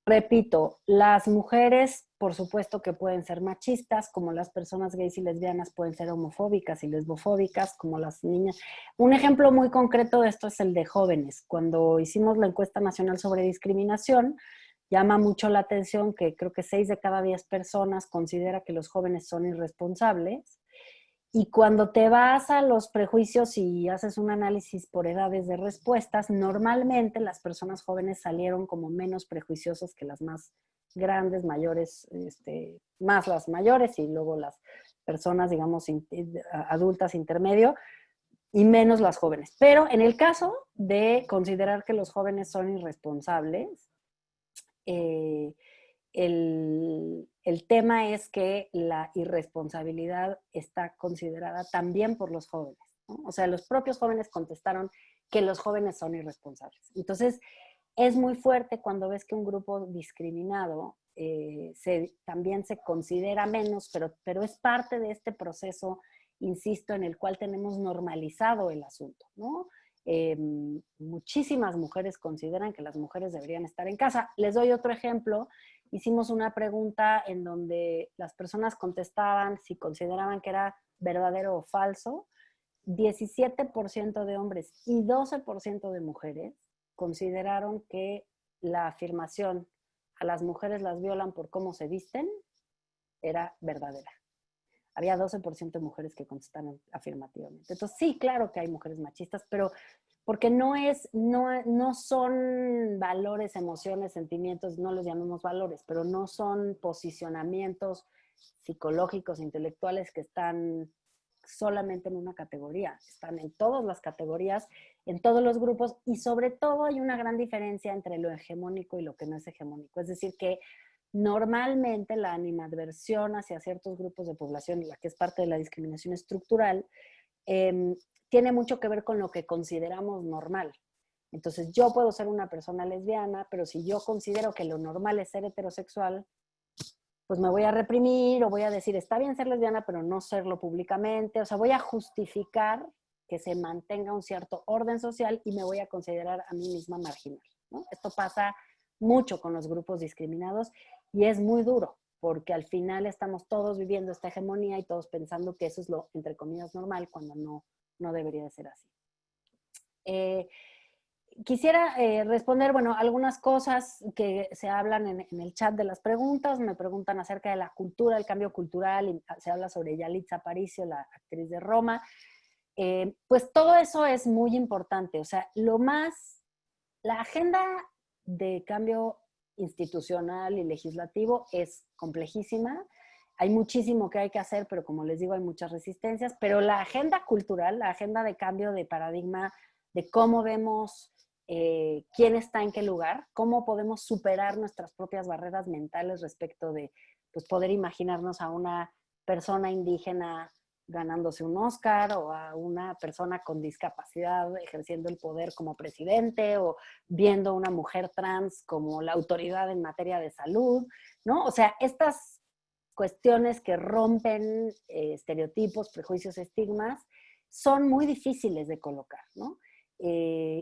Repito, las mujeres, por supuesto que pueden ser machistas, como las personas gays y lesbianas pueden ser homofóbicas y lesbofóbicas, como las niñas. Un ejemplo muy concreto de esto es el de jóvenes. Cuando hicimos la encuesta nacional sobre discriminación, llama mucho la atención que creo que 6 de cada 10 personas considera que los jóvenes son irresponsables. Y cuando te vas a los prejuicios y haces un análisis por edades de respuestas, normalmente las personas jóvenes salieron como menos prejuiciosas que las más grandes, mayores, más las mayores y luego las personas, digamos, adultas intermedio y menos las jóvenes. Pero en el caso de considerar que los jóvenes son irresponsables, eh, el tema es que la irresponsabilidad está considerada también por los jóvenes, ¿no? O sea, los propios jóvenes contestaron que los jóvenes son irresponsables. Entonces, es muy fuerte cuando ves que un grupo discriminado también se considera menos, pero es parte de este proceso, insisto, en el cual tenemos normalizado el asunto, ¿no? Muchísimas mujeres consideran que las mujeres deberían estar en casa. Les doy otro ejemplo. Hicimos una pregunta en donde las personas contestaban si consideraban que era verdadero o falso. 17% de hombres y 12% de mujeres consideraron que la afirmación a las mujeres las violan por cómo se visten era verdadera. Había 12% de mujeres que contestaron afirmativamente. Entonces, sí, claro que hay mujeres machistas, pero porque no son valores, emociones, sentimientos, no los llamemos valores, pero no son posicionamientos psicológicos, intelectuales que están solamente en una categoría, están en todas las categorías, en todos los grupos, y sobre todo hay una gran diferencia entre lo hegemónico y lo que no es hegemónico. Es decir, que normalmente la animadversión hacia ciertos grupos de población, la que es parte de la discriminación estructural, tiene mucho que ver con lo que consideramos normal. Entonces, yo puedo ser una persona lesbiana, pero si yo considero que lo normal es ser heterosexual, pues me voy a reprimir o voy a decir, está bien ser lesbiana, pero no serlo públicamente. O sea, voy a justificar que se mantenga un cierto orden social y me voy a considerar a mí misma marginal, ¿no? Esto pasa mucho con los grupos discriminados y es muy duro, porque al final estamos todos viviendo esta hegemonía y todos pensando que eso es lo, entre comillas, normal, cuando no debería de ser así. Quisiera responder, bueno, algunas cosas que se hablan en el chat de las preguntas. Me preguntan acerca de la cultura, el cambio cultural, y se habla sobre Yalitza Aparicio, la actriz de Roma. Pues todo eso es muy importante. O sea, la agenda de cambio institucional y legislativo es complejísima. Hay muchísimo que hay que hacer, pero como les digo, hay muchas resistencias. Pero la agenda cultural, la agenda de cambio de paradigma, de cómo vemos quién está en qué lugar, cómo podemos superar nuestras propias barreras mentales respecto de pues, poder imaginarnos a una persona indígena ganándose un Oscar o a una persona con discapacidad ejerciendo el poder como presidente o viendo a una mujer trans como la autoridad en materia de salud, ¿no? O sea, estas cuestiones que rompen estereotipos, prejuicios, estigmas, son muy difíciles de colocar, ¿no?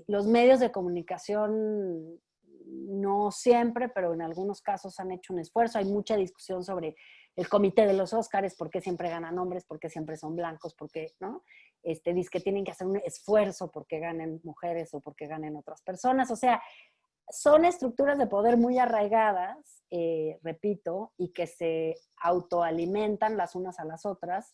Los medios de comunicación no siempre, pero en algunos casos han hecho un esfuerzo. Hay mucha discusión sobre el comité de los Óscares, por qué siempre ganan hombres, por qué siempre son blancos, por qué, ¿no? Dice que tienen que hacer un esfuerzo porque ganen mujeres o porque ganen otras personas. O sea, son estructuras de poder muy arraigadas, repito, y que se autoalimentan las unas a las otras,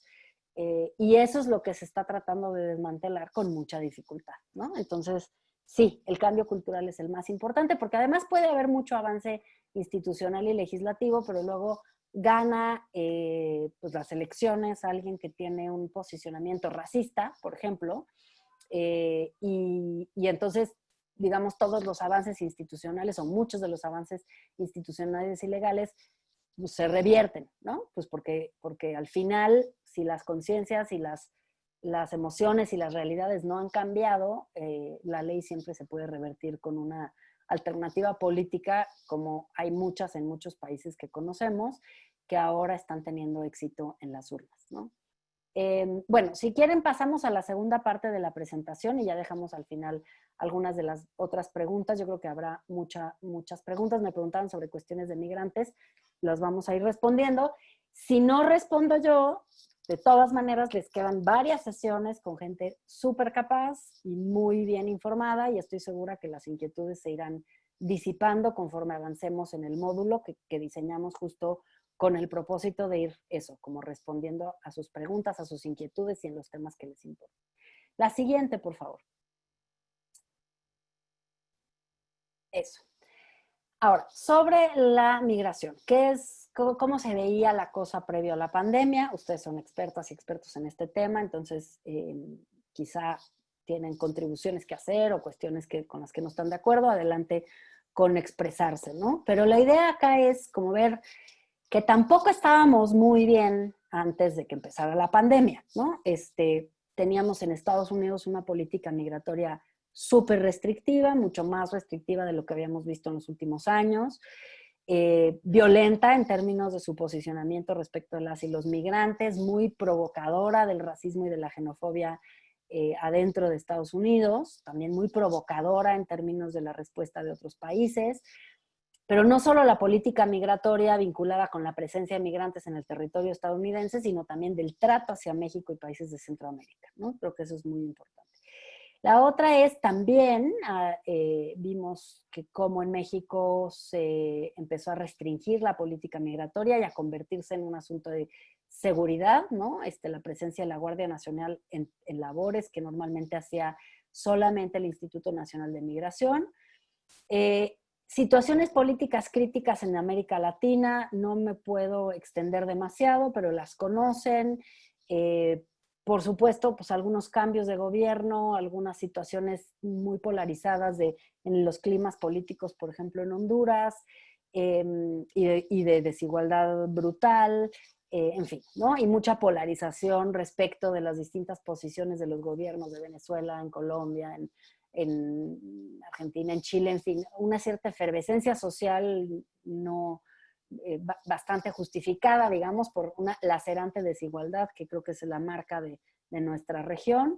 y eso es lo que se está tratando de desmantelar con mucha dificultad, ¿no? Entonces, sí, el cambio cultural es el más importante, porque además puede haber mucho avance institucional y legislativo, pero luego gana pues las elecciones alguien que tiene un posicionamiento racista, por ejemplo, y entonces digamos, todos los avances institucionales o muchos de los avances institucionales y legales pues, se revierten, ¿no? Pues porque al final, si las conciencias y las emociones y las realidades no han cambiado, la ley siempre se puede revertir con una alternativa política, como hay muchas en muchos países que conocemos, que ahora están teniendo éxito en las urnas, ¿no? Bueno, si quieren pasamos a la segunda parte de la presentación y ya dejamos al final algunas de las otras preguntas. Yo creo que habrá muchas preguntas. Me preguntaron sobre cuestiones de migrantes, las vamos a ir respondiendo. Si no respondo yo, de todas maneras les quedan varias sesiones con gente súper capaz y muy bien informada y estoy segura que las inquietudes se irán disipando conforme avancemos en el módulo que diseñamos justo con el propósito de ir eso, como respondiendo a sus preguntas, a sus inquietudes y en los temas que les importan. La siguiente, por favor. Eso. Ahora, sobre la migración, ¿cómo se veía la cosa previo a la pandemia? Ustedes son expertas y expertos en este tema, entonces quizá tienen contribuciones que hacer o cuestiones con las que no están de acuerdo, adelante con expresarse, ¿no? Pero la idea acá es como ver que tampoco estábamos muy bien antes de que empezara la pandemia, ¿no? Teníamos en Estados Unidos una política migratoria súper restrictiva, mucho más restrictiva de lo que habíamos visto en los últimos años, violenta en términos de su posicionamiento respecto a las y los migrantes, muy provocadora del racismo y de la xenofobia adentro de Estados Unidos, también muy provocadora en términos de la respuesta de otros países. Pero no solo la política migratoria vinculada con la presencia de migrantes en el territorio estadounidense, sino también del trato hacia México y países de Centroamérica, ¿no? Creo que eso es muy importante. La otra es también, vimos que como en México se empezó a restringir la política migratoria y a convertirse en un asunto de seguridad, ¿no? La presencia de la Guardia Nacional en labores que normalmente hacía solamente el Instituto Nacional de Migración. Situaciones políticas críticas en América Latina, no me puedo extender demasiado, pero las conocen. Por supuesto, pues algunos cambios de gobierno, algunas situaciones muy polarizadas en los climas políticos, por ejemplo, en Honduras, y de desigualdad brutal, en fin, ¿no? Y mucha polarización respecto de las distintas posiciones de los gobiernos de Venezuela, en Colombia, en Argentina, en Chile, en fin, una cierta efervescencia social no bastante justificada, digamos, por una lacerante desigualdad, que creo que es la marca de nuestra región.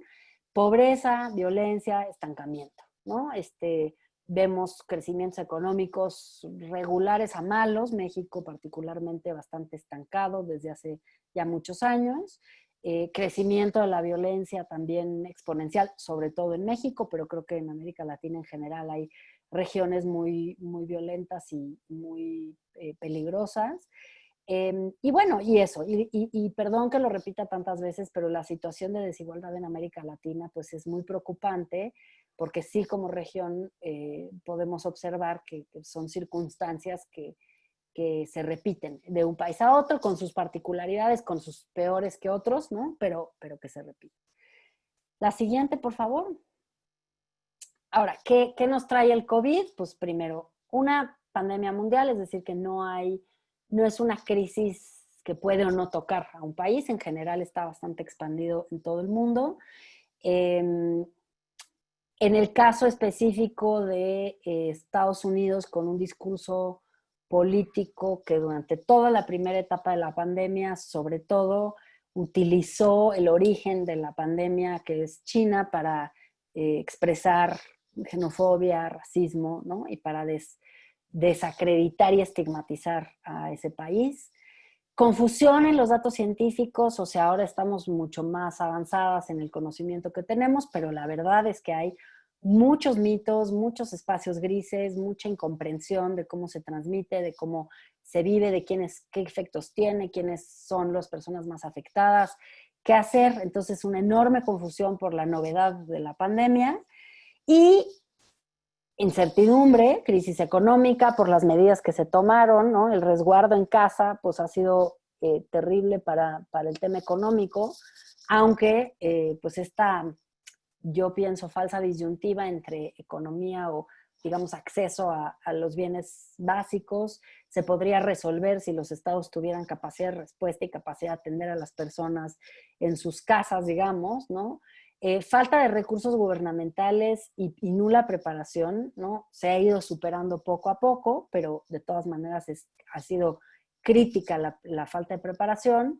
Pobreza, violencia, estancamiento, ¿no? Vemos crecimientos económicos regulares a malos, México particularmente bastante estancado desde hace ya muchos años. Crecimiento de la violencia también exponencial, sobre todo en México, pero creo que en América Latina en general hay regiones muy, muy violentas y muy peligrosas. Y bueno, y eso, y perdón que lo repita tantas veces, pero la situación de desigualdad en América Latina pues es muy preocupante, porque sí como región podemos observar que son circunstancias que se repiten de un país a otro, con sus particularidades, con sus peores que otros, ¿no? Pero que se repiten. La siguiente, por favor. Ahora, ¿qué nos trae el COVID? Pues primero, una pandemia mundial, es decir, que no es una crisis que puede o no tocar a un país, en general está bastante expandido en todo el mundo. En el caso específico de Estados Unidos, con un discurso político que durante toda la primera etapa de la pandemia, sobre todo, utilizó el origen de la pandemia, que es China, para expresar xenofobia, racismo, ¿no? Y para desacreditar y estigmatizar a ese país. Confusión en los datos científicos, o sea, ahora estamos mucho más avanzadas en el conocimiento que tenemos, pero la verdad es que hay muchos mitos, muchos espacios grises, mucha incomprensión de cómo se transmite, de cómo se vive, de qué efectos tiene, quiénes son las personas más afectadas, qué hacer. Entonces, una enorme confusión por la novedad de la pandemia y incertidumbre, crisis económica por las medidas que se tomaron, ¿no? El resguardo en casa pues ha sido terrible para el tema económico, aunque pues yo pienso, falsa disyuntiva entre economía o, digamos, acceso a los bienes básicos se podría resolver si los estados tuvieran capacidad de respuesta y capacidad de atender a las personas en sus casas, digamos, ¿no? Falta de recursos gubernamentales y nula preparación, ¿no? Se ha ido superando poco a poco, pero de todas maneras ha sido crítica la falta de preparación.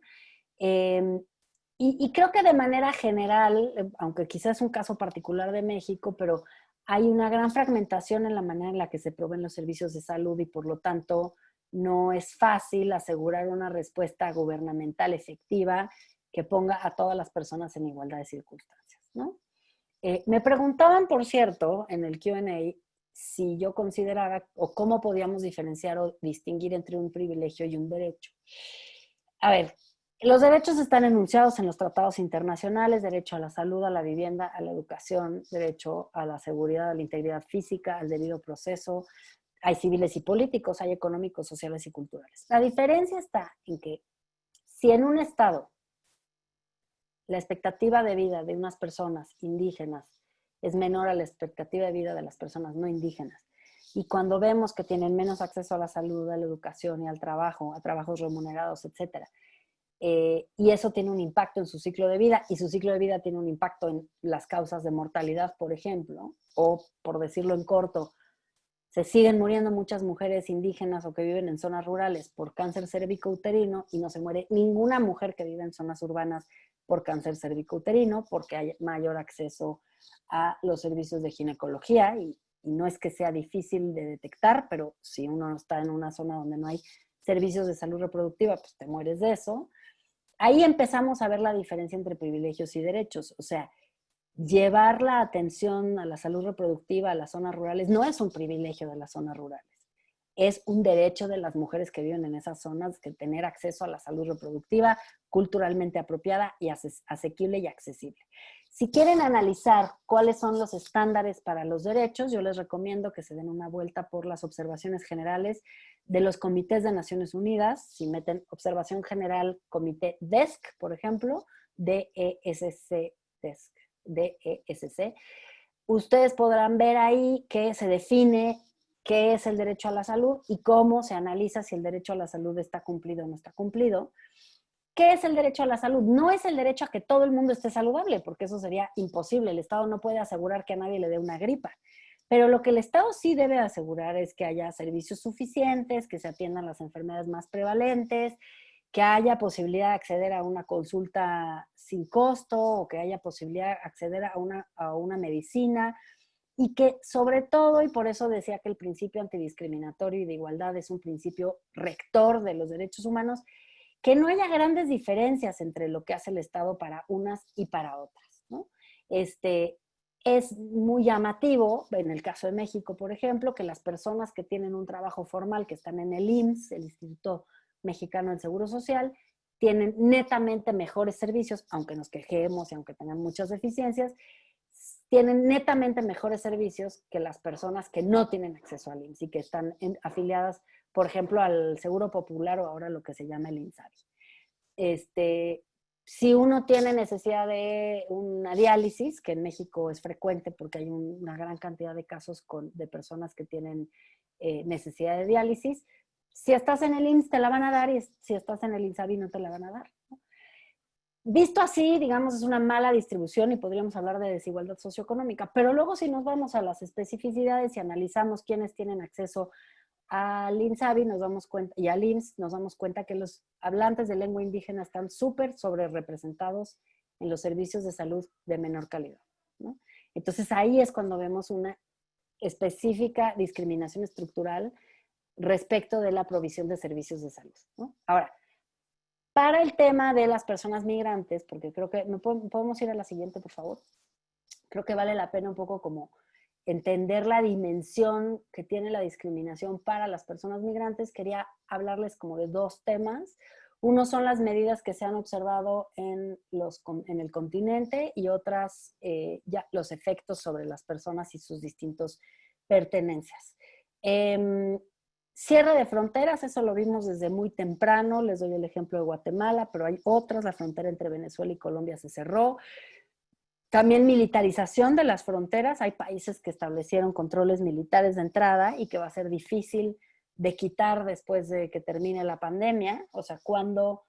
Y creo que de manera general, aunque quizás es un caso particular de México, pero hay una gran fragmentación en la manera en la que se proveen los servicios de salud y por lo tanto no es fácil asegurar una respuesta gubernamental efectiva que ponga a todas las personas en igualdad de circunstancias, ¿no? Me preguntaban, por cierto, en el Q&A, si yo consideraba o cómo podíamos diferenciar o distinguir entre un privilegio y un derecho. A ver, los derechos están enunciados en los tratados internacionales: derecho a la salud, a la vivienda, a la educación, derecho a la seguridad, a la integridad física, al debido proceso. Hay civiles y políticos, hay económicos, sociales y culturales. La diferencia está en que si en un estado la expectativa de vida de unas personas indígenas es menor a la expectativa de vida de las personas no indígenas, y cuando vemos que tienen menos acceso a la salud, a la educación y al trabajo, a trabajos remunerados, etcétera, y eso tiene un impacto en su ciclo de vida, y su ciclo de vida tiene un impacto en las causas de mortalidad, por ejemplo, o por decirlo en corto, se siguen muriendo muchas mujeres indígenas o que viven en zonas rurales por cáncer cervicouterino y no se muere ninguna mujer que vive en zonas urbanas por cáncer cervicouterino porque hay mayor acceso a los servicios de ginecología y no es que sea difícil de detectar, pero si uno está en una zona donde no hay servicios de salud reproductiva, pues te mueres de eso. Ahí empezamos a ver la diferencia entre privilegios y derechos. O sea, llevar la atención a la salud reproductiva a las zonas rurales no es un privilegio de las zonas rurales. es un derecho de las mujeres que viven en esas zonas que tener acceso a la salud reproductiva culturalmente apropiada y asequible y accesible. Si quieren analizar cuáles son los estándares para los derechos, yo les recomiendo que se den una vuelta por las observaciones generales de los comités de Naciones Unidas. Si meten observación general, comité DESC, por ejemplo, DESC, DESC, DESC, ustedes podrán ver ahí que se define qué es el derecho a la salud y cómo se analiza si el derecho a la salud está cumplido o no está cumplido. ¿Qué es el derecho a la salud? No es el derecho a que todo el mundo esté saludable, porque eso sería imposible. El Estado no puede asegurar que a nadie le dé una gripa. Pero lo que el Estado sí debe asegurar es que haya servicios suficientes, que se atiendan las enfermedades más prevalentes, que haya posibilidad de acceder a una consulta sin costo o que haya posibilidad de acceder a una medicina. Y que sobre todo, y por eso decía que el principio antidiscriminatorio y de igualdad es un principio rector de los derechos humanos, que no haya grandes diferencias entre lo que hace el Estado para unas y para otras, ¿no? Es muy llamativo, en el caso de México, por ejemplo, que las personas que tienen un trabajo formal, que están en el IMSS, el Instituto Mexicano del Seguro Social, tienen netamente mejores servicios, aunque nos quejemos y aunque tengan muchas deficiencias, tienen netamente mejores servicios que las personas que no tienen acceso al IMSS y que están afiliadas, por ejemplo, al Seguro Popular o ahora lo que se llama el INSABI. Si uno tiene necesidad de una diálisis, que en México es frecuente porque hay una gran cantidad de casos de personas que tienen necesidad de diálisis, si estás en el IMSS te la van a dar y si estás en el INSABI no te la van a dar, ¿no? Visto así, digamos, es una mala distribución y podríamos hablar de desigualdad socioeconómica, pero luego si nos vamos a las especificidades y analizamos quiénes tienen acceso al INSABI nos damos cuenta, y al IMSS nos damos cuenta que los hablantes de lengua indígena están súper sobre representados en los servicios de salud de menor calidad, ¿no? Entonces ahí es cuando vemos una específica discriminación estructural respecto de la provisión de servicios de salud, ¿no? Ahora, para el tema de las personas migrantes, porque creo que, ¿podemos ir a la siguiente, por favor? Creo que vale la pena un poco como entender la dimensión que tiene la discriminación para las personas migrantes. Quería hablarles como de dos temas. Uno son las medidas que se han observado en el continente y otras ya los efectos sobre las personas y sus distintas pertenencias. Cierre de fronteras, eso lo vimos desde muy temprano. Les doy el ejemplo de Guatemala, pero hay otras. La frontera entre Venezuela y Colombia se cerró. También militarización de las fronteras. Hay países que establecieron controles militares de entrada y que va a ser difícil de quitar después de que termine la pandemia. O sea, ¿cuándo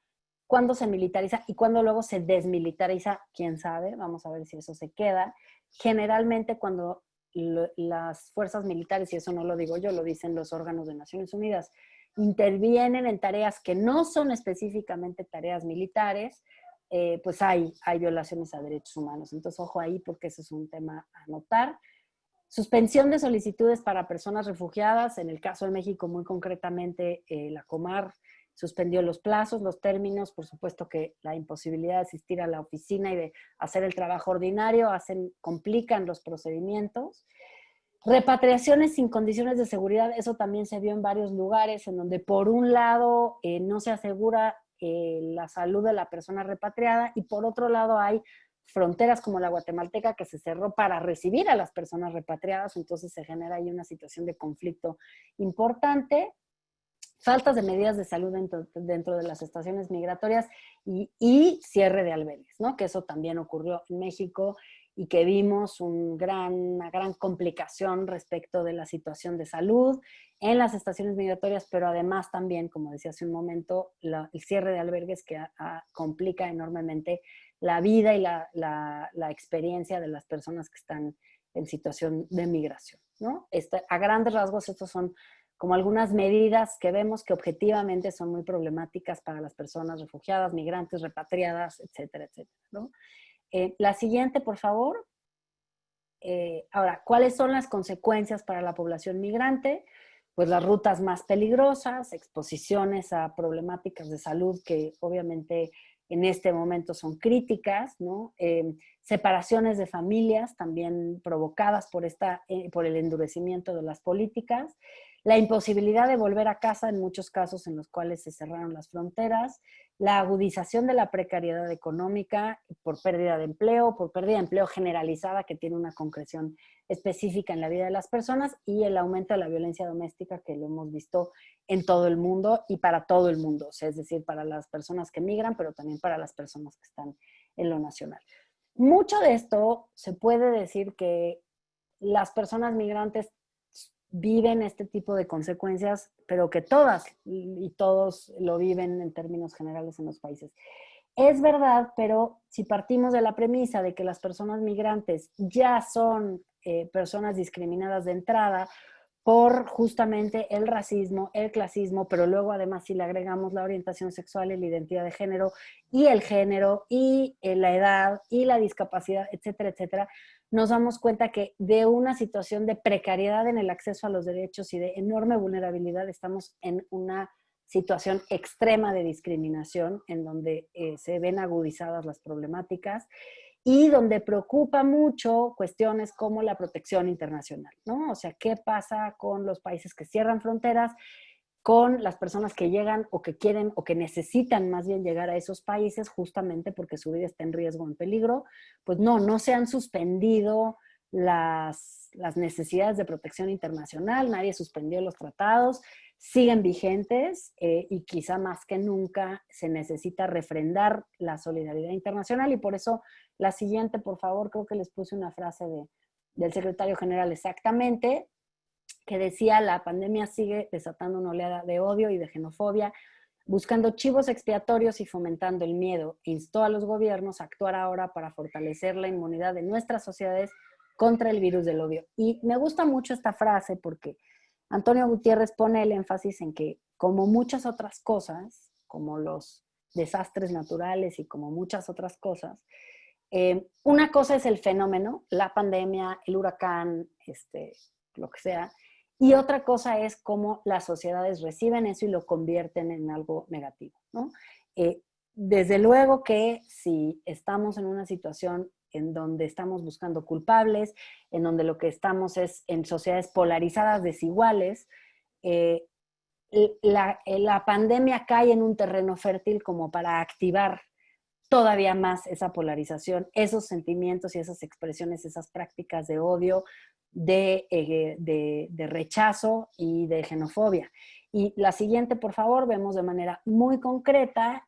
se militariza y cuándo luego se desmilitariza? ¿Quién sabe? Vamos a ver si eso se queda. Generalmente cuando las fuerzas militares, y eso no lo digo yo, lo dicen los órganos de Naciones Unidas, intervienen en tareas que no son específicamente tareas militares, pues hay violaciones a derechos humanos. Entonces, ojo ahí porque ese es un tema a notar. Suspensión de solicitudes para personas refugiadas. En el caso de México, muy concretamente, la Comar suspendió los plazos, los términos. Por supuesto que la imposibilidad de asistir a la oficina y de hacer el trabajo ordinario complican los procedimientos. Repatriaciones sin condiciones de seguridad. Eso también se vio en varios lugares en donde, por un lado, no se asegura la salud de la persona repatriada y por otro lado hay fronteras como la guatemalteca que se cerró para recibir a las personas repatriadas, entonces se genera ahí una situación de conflicto importante. Faltas de medidas de salud dentro de las estaciones migratorias y cierre de albergues, ¿no? Que eso también ocurrió en México y que vimos una gran complicación respecto de la situación de salud en las estaciones migratorias, pero además también, como decía hace un momento, el cierre de albergues que complica enormemente la vida y la experiencia de las personas que están en situación de migración, ¿no? A grandes rasgos, estos son como algunas medidas que vemos que objetivamente son muy problemáticas para las personas refugiadas, migrantes, repatriadas, etcétera, etcétera, ¿no? La siguiente, por favor. Ahora, ¿cuáles son las consecuencias para la población migrante? Pues las rutas más peligrosas, exposiciones a problemáticas de salud que obviamente en este momento son críticas, ¿no? Separaciones de familias también provocadas por el endurecimiento de las políticas, la imposibilidad de volver a casa en muchos casos en los cuales se cerraron las fronteras, la agudización de la precariedad económica por pérdida de empleo, por pérdida de empleo generalizada que tiene una concreción específica en la vida de las personas y el aumento de la violencia doméstica que lo hemos visto en todo el mundo y para todo el mundo, o sea, es decir, para las personas que migran, pero también para las personas que están en lo nacional. Mucho de esto se puede decir que las personas migrantes viven este tipo de consecuencias, pero que todas y todos lo viven en términos generales en los países. Es verdad, pero si partimos de la premisa de que las personas migrantes ya son personas discriminadas de entrada por justamente el racismo, el clasismo, pero luego además si le agregamos la orientación sexual y la identidad de género y la edad y la discapacidad, etcétera, etcétera, nos damos cuenta que de una situación de precariedad en el acceso a los derechos y de enorme vulnerabilidad estamos en una situación extrema de discriminación en donde se ven agudizadas las problemáticas y donde preocupa mucho cuestiones como la protección internacional, ¿no? O sea, ¿qué pasa con los países que cierran fronteras, con las personas que llegan o que quieren o que necesitan más bien llegar a esos países justamente porque su vida está en riesgo, en peligro? Pues no se han suspendido las necesidades de protección internacional, nadie suspendió los tratados, siguen vigentes y quizá más que nunca se necesita refrendar la solidaridad internacional y por eso la siguiente, por favor, creo que les puse una frase del secretario general exactamente, que decía, la pandemia sigue desatando una oleada de odio y de xenofobia, buscando chivos expiatorios y fomentando el miedo. Instó a los gobiernos a actuar ahora para fortalecer la inmunidad de nuestras sociedades contra el virus del odio. Y me gusta mucho esta frase porque Antonio Gutiérrez pone el énfasis en que, como muchas otras cosas, como los desastres naturales y como muchas otras cosas, una cosa es el fenómeno, la pandemia, el huracán, lo que sea, y otra cosa es cómo las sociedades reciben eso y lo convierten en algo negativo, ¿no? Desde luego que si estamos en una situación en donde estamos buscando culpables, en donde lo que estamos es en sociedades polarizadas, desiguales, eh, la pandemia cae en un terreno fértil como para activar todavía más esa polarización, esos sentimientos y esas expresiones, esas prácticas de odio, de rechazo y de xenofobia. Y la siguiente, por favor, vemos de manera muy concreta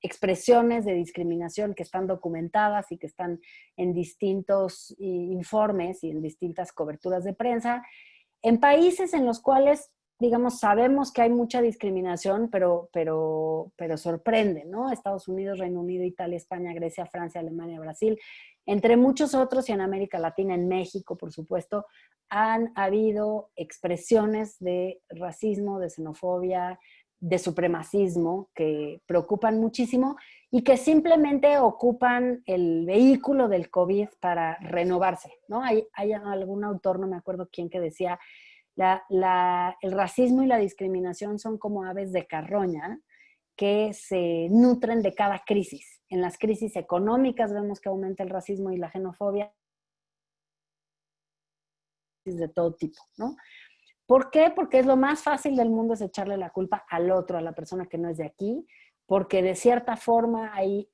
expresiones de discriminación que están documentadas y que están en distintos informes y en distintas coberturas de prensa, en países en los cuales digamos, sabemos que hay mucha discriminación, pero sorprende, ¿no? Estados Unidos, Reino Unido, Italia, España, Grecia, Francia, Alemania, Brasil, entre muchos otros, y en América Latina, en México, por supuesto, han habido expresiones de racismo, de xenofobia, de supremacismo que preocupan muchísimo y que simplemente ocupan el vehículo del COVID para renovarse, ¿no? Hay algún autor, no me acuerdo quién, que decía el racismo y la discriminación son como aves de carroña que se nutren de cada crisis. En las crisis económicas vemos que aumenta el racismo y la xenofobia de todo tipo, ¿no? ¿Por qué? Porque es lo más fácil del mundo es echarle la culpa al otro, a la persona que no es de aquí, porque de cierta forma hay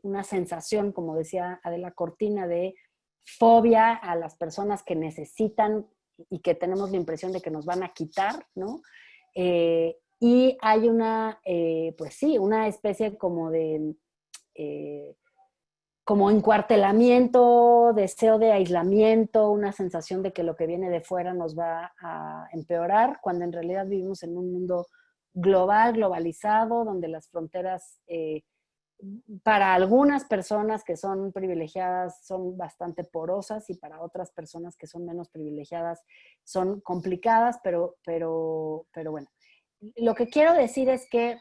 una sensación, como decía Adela Cortina, de fobia a las personas que necesitan y que tenemos la impresión de que nos van a quitar, ¿no? Y hay pues sí, una especie como de como encuartelamiento, deseo de aislamiento, una sensación de que lo que viene de fuera nos va a empeorar, cuando en realidad vivimos en un mundo global, globalizado, donde las fronteras para algunas personas que son privilegiadas son bastante porosas y para otras personas que son menos privilegiadas son complicadas, pero bueno. Lo que quiero decir es que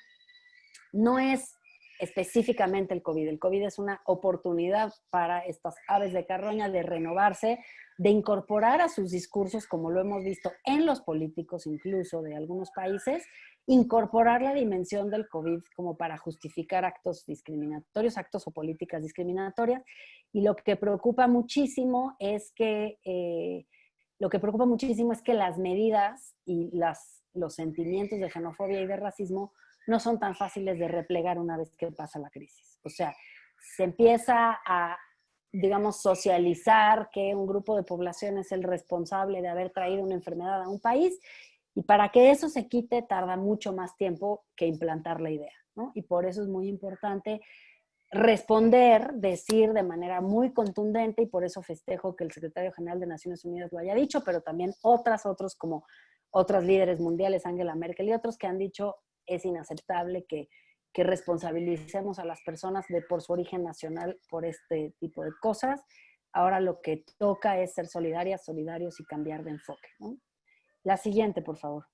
no es específicamente el COVID. El COVID es una oportunidad para estas aves de carroña de renovarse, de incorporar a sus discursos, como lo hemos visto en los políticos incluso de algunos países, incorporar la dimensión del COVID como para justificar actos discriminatorios, actos o políticas discriminatorias. Y lo que preocupa muchísimo es que las medidas y los sentimientos de xenofobia y de racismo no son tan fáciles de replegar una vez que pasa la crisis. O sea, se empieza a, digamos, socializar que un grupo de población es el responsable de haber traído una enfermedad a un país, y para que eso se quite tarda mucho más tiempo que implantar la idea, ¿no? Y por eso es muy importante responder, decir de manera muy contundente, y por eso festejo que el secretario general de Naciones Unidas lo haya dicho, pero también otros como otras líderes mundiales, Angela Merkel y otros, que han dicho es inaceptable que responsabilicemos a las personas por su origen nacional por este tipo de cosas. Ahora lo que toca es ser solidarias, solidarios y cambiar de enfoque, ¿no? La siguiente, por favor.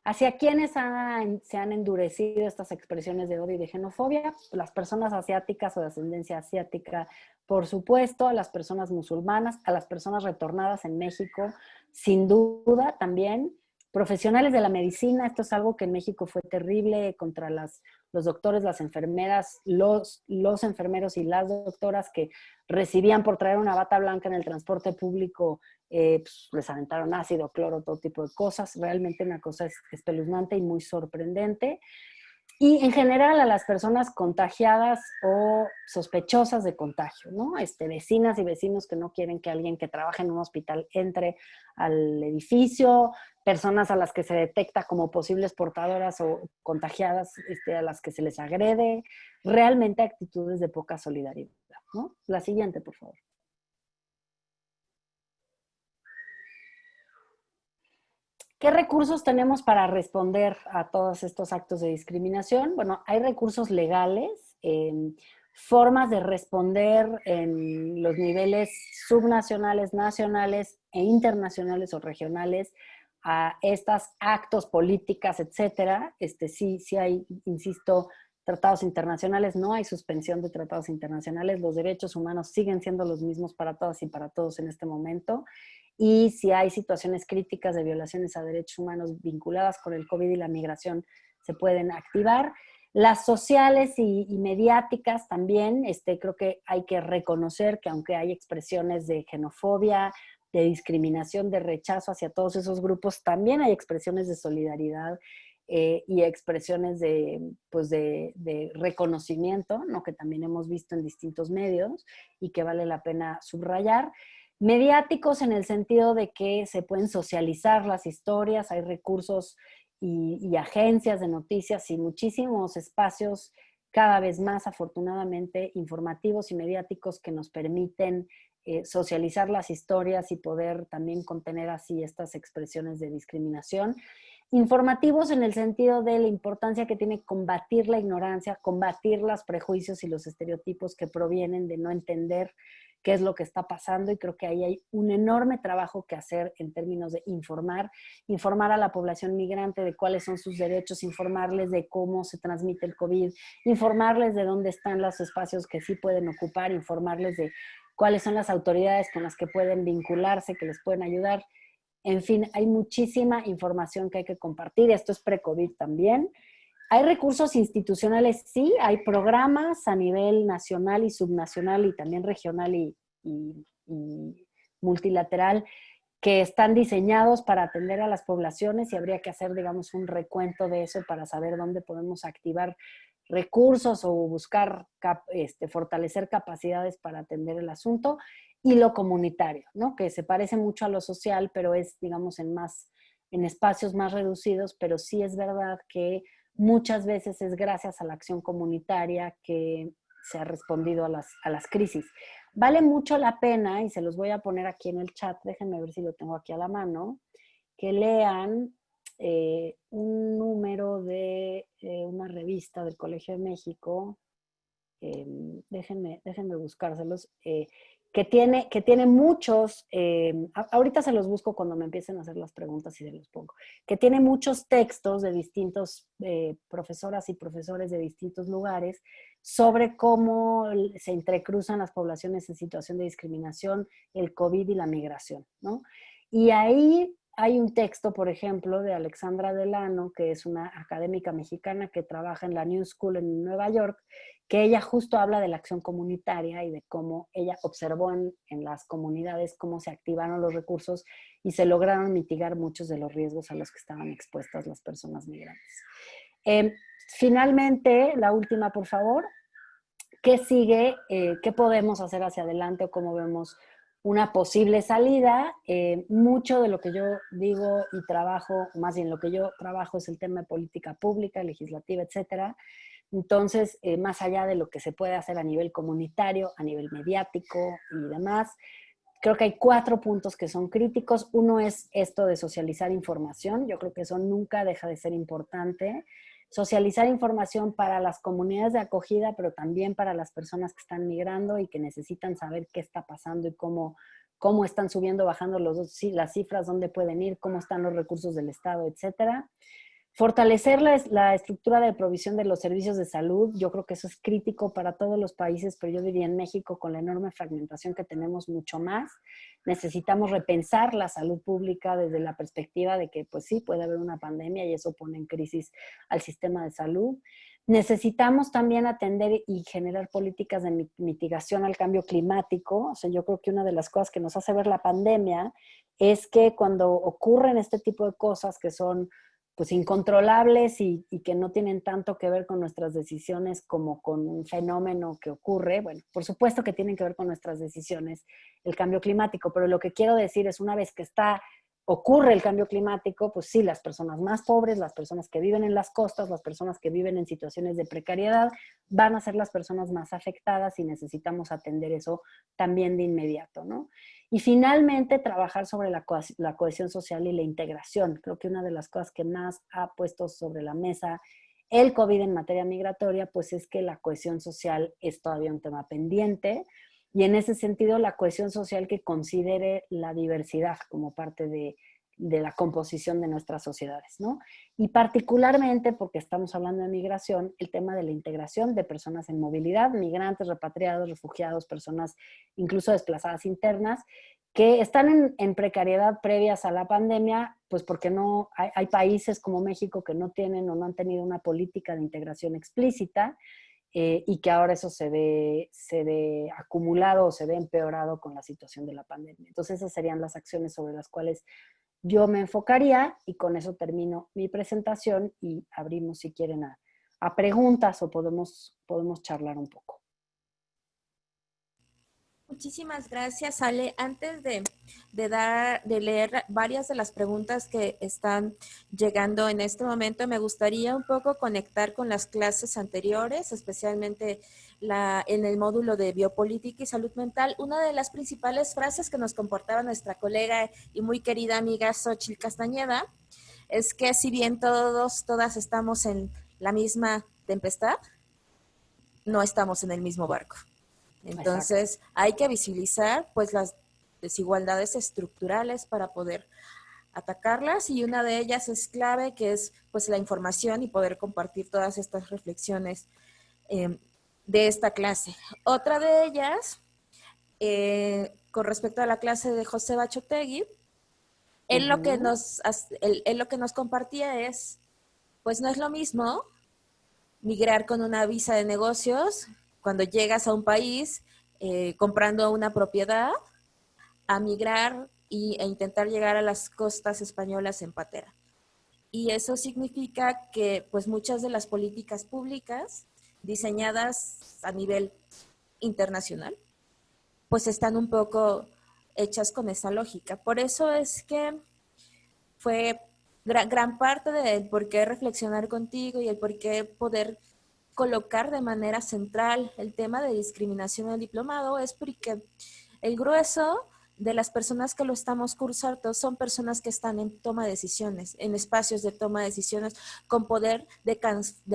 ¿Hacia quiénes se han endurecido estas expresiones de odio y de xenofobia? Las personas asiáticas o de ascendencia asiática, por supuesto, a las personas musulmanas, a las personas retornadas en México, sin duda también. Profesionales de la medicina, esto es algo que en México fue terrible contra los doctores, las enfermeras, los enfermeros y las doctoras que recibían por traer una bata blanca en el transporte público, pues les aventaron ácido, cloro, todo tipo de cosas. Realmente una cosa espeluznante y muy sorprendente. Y en general a las personas contagiadas o sospechosas de contagio, ¿no? Vecinas y vecinos que no quieren que alguien que trabaje en un hospital entre al edificio, personas a las que se detecta como posibles portadoras o contagiadas, a las que se les agrede, realmente actitudes de poca solidaridad, ¿no? La siguiente, por favor. ¿Qué recursos tenemos para responder a todos estos actos de discriminación? Bueno, hay recursos legales, formas de responder en los niveles subnacionales, nacionales e internacionales o regionales a estos actos, políticas, etcétera. Sí hay, insisto, tratados internacionales, no hay suspensión de tratados internacionales, los derechos humanos siguen siendo los mismos para todas y para todos en este momento. Y si hay situaciones críticas de violaciones a derechos humanos vinculadas con el COVID y la migración, se pueden activar. Las sociales y mediáticas también, creo que hay que reconocer que aunque hay expresiones de xenofobia, de discriminación, de rechazo hacia todos esos grupos, también hay expresiones de solidaridad y expresiones de reconocimiento, ¿no? Que también hemos visto en distintos medios y que vale la pena subrayar. Mediáticos en el sentido de que se pueden socializar las historias, hay recursos y agencias de noticias y muchísimos espacios cada vez más afortunadamente informativos y mediáticos que nos permiten socializar las historias y poder también contener así estas expresiones de discriminación. Informativos en el sentido de la importancia que tiene combatir la ignorancia, combatir los prejuicios y los estereotipos que provienen de no entender qué es lo que está pasando, y creo que ahí hay un enorme trabajo que hacer en términos de informar a la población migrante de cuáles son sus derechos, informarles de cómo se transmite el COVID, informarles de dónde están los espacios que sí pueden ocupar, informarles de cuáles son las autoridades con las que pueden vincularse, que les pueden ayudar. En fin, hay muchísima información que hay que compartir. Esto es pre-COVID también. Hay recursos institucionales, sí, hay programas a nivel nacional y subnacional y también regional y multilateral que están diseñados para atender a las poblaciones, y habría que hacer, digamos, un recuento de eso para saber dónde podemos activar recursos o buscar fortalecer capacidades para atender el asunto. Y lo comunitario, ¿no? Que se parece mucho a lo social, pero es, digamos, en espacios más reducidos, pero sí es verdad que muchas veces es gracias a la acción comunitaria que se ha respondido a las crisis. Vale mucho la pena, y se los voy a poner aquí en el chat, déjenme ver si lo tengo aquí a la mano, que lean un número de una revista del Colegio de México, déjenme buscárselos, que tiene muchos, ahorita se los busco cuando me empiecen a hacer las preguntas y se los pongo, que tiene muchos textos de distintos profesoras y profesores de distintos lugares sobre cómo se entrecruzan las poblaciones en situación de discriminación, el COVID y la migración, ¿no? Y ahí hay un texto, por ejemplo, de Alexandra Delano, que es una académica mexicana que trabaja en la New School en Nueva York, que ella justo habla de la acción comunitaria y de cómo ella observó en las comunidades cómo se activaron los recursos y se lograron mitigar muchos de los riesgos a los que estaban expuestas las personas migrantes. Eh, Finalmente, la última, por favor. ¿Qué sigue? ¿Qué podemos hacer hacia adelante o cómo vemos una posible salida? Mucho de lo que yo digo y trabajo, más bien lo que yo trabajo es el tema de política pública, legislativa, etcétera. Entonces, más allá de lo que se puede hacer a nivel comunitario, a nivel mediático y demás, creo que hay 4 puntos que son críticos. Uno es esto de socializar información. Yo creo que eso nunca deja de ser importante. Socializar información para las comunidades de acogida, pero también para las personas que están migrando y que necesitan saber qué está pasando y cómo están subiendo, bajando las cifras, dónde pueden ir, cómo están los recursos del Estado, etcétera. Fortalecer la estructura de provisión de los servicios de salud, yo creo que eso es crítico para todos los países, pero yo diría en México, con la enorme fragmentación que tenemos, mucho más. Necesitamos repensar la salud pública desde la perspectiva de que, pues sí, puede haber una pandemia y eso pone en crisis al sistema de salud. Necesitamos también atender y generar políticas de mitigación al cambio climático. O sea, yo creo que una de las cosas que nos hace ver la pandemia es que cuando ocurren este tipo de cosas que son pues incontrolables y que no tienen tanto que ver con nuestras decisiones como con un fenómeno que ocurre. Bueno, por supuesto que tienen que ver con nuestras decisiones el cambio climático, pero lo que quiero decir es una vez que ocurre el cambio climático, pues sí, las personas más pobres, las personas que viven en las costas, las personas que viven en situaciones de precariedad, van a ser las personas más afectadas y necesitamos atender eso también de inmediato, ¿no? Y finalmente, trabajar sobre la cohesión social y la integración. Creo que una de las cosas que más ha puesto sobre la mesa el COVID en materia migratoria, pues es que la cohesión social es todavía un tema pendiente. Y en ese sentido, la cohesión social que considere la diversidad como parte de la composición de nuestras sociedades, ¿no? Y particularmente, porque estamos hablando de migración, el tema de la integración de personas en movilidad, migrantes, repatriados, refugiados, personas incluso desplazadas internas, que están en precariedad previas a la pandemia, pues porque no hay países como México que no tienen o no han tenido una política de integración explícita, y que ahora eso se ve acumulado o se ve empeorado con la situación de la pandemia. Entonces esas serían las acciones sobre las cuales yo me enfocaría y con eso termino mi presentación y abrimos si quieren a preguntas o podemos charlar un poco. Muchísimas gracias, Ale. Antes de leer varias de las preguntas que están llegando en este momento, me gustaría un poco conectar con las clases anteriores, especialmente en el módulo de biopolítica y salud mental. Una de las principales frases que nos comportaba nuestra colega y muy querida amiga Xochitl Castañeda es que si bien todas estamos en la misma tempestad, no estamos en el mismo barco. Entonces, exacto, hay que visibilizar pues las desigualdades estructurales para poder atacarlas y una de ellas es clave, que es pues la información y poder compartir todas estas reflexiones de esta clase. Otra de ellas, con respecto a la clase de José Bachotegui, él lo que nos compartía es, pues no es lo mismo migrar con una visa de negocios cuando llegas a un país comprando una propiedad, a migrar e intentar llegar a las costas españolas en patera. Y eso significa que pues muchas de las políticas públicas diseñadas a nivel internacional pues están un poco hechas con esa lógica. Por eso es que fue gran parte del por qué reflexionar contigo y el por qué poder colocar de manera central el tema de discriminación en el diplomado, es porque el grueso de las personas que lo estamos cursando son personas que están en toma de decisiones, en espacios de toma de decisiones, con poder de